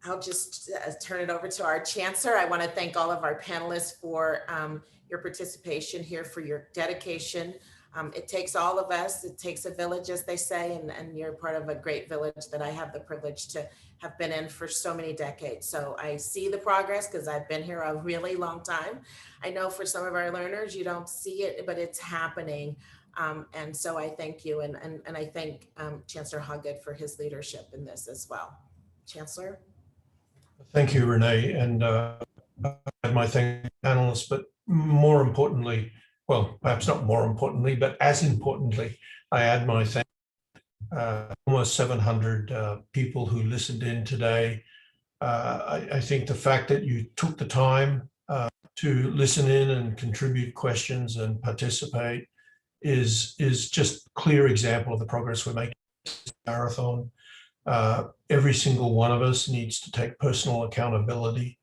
S3: I'll just turn it over to our Chancellor. I want to thank all of our panelists for your participation here, for your dedication. It takes all of us. It takes a village, as they say, and you're part of a great village that I have the privilege to have been in for so many decades. So I see the progress because I've been here a really long time. I know for some of our learners, you don't see it, but it's happening. And so I thank you, and I thank Chancellor Hawgood for his leadership in this as well. Chancellor?
S2: Thank you, Renee, and my thank you, panelists, but more importantly, well, perhaps not more importantly, but as importantly, I add my thanks almost 700 people who listened in today. I think the fact that you took the time to listen in and contribute questions and participate is just clear example of the progress we're making in this marathon. Every single one of us needs to take personal accountability,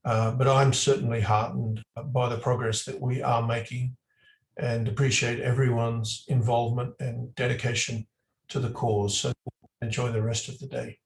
S2: but I'm certainly heartened by the progress that we are making and appreciate everyone's involvement and dedication to the cause. So enjoy the rest of the day.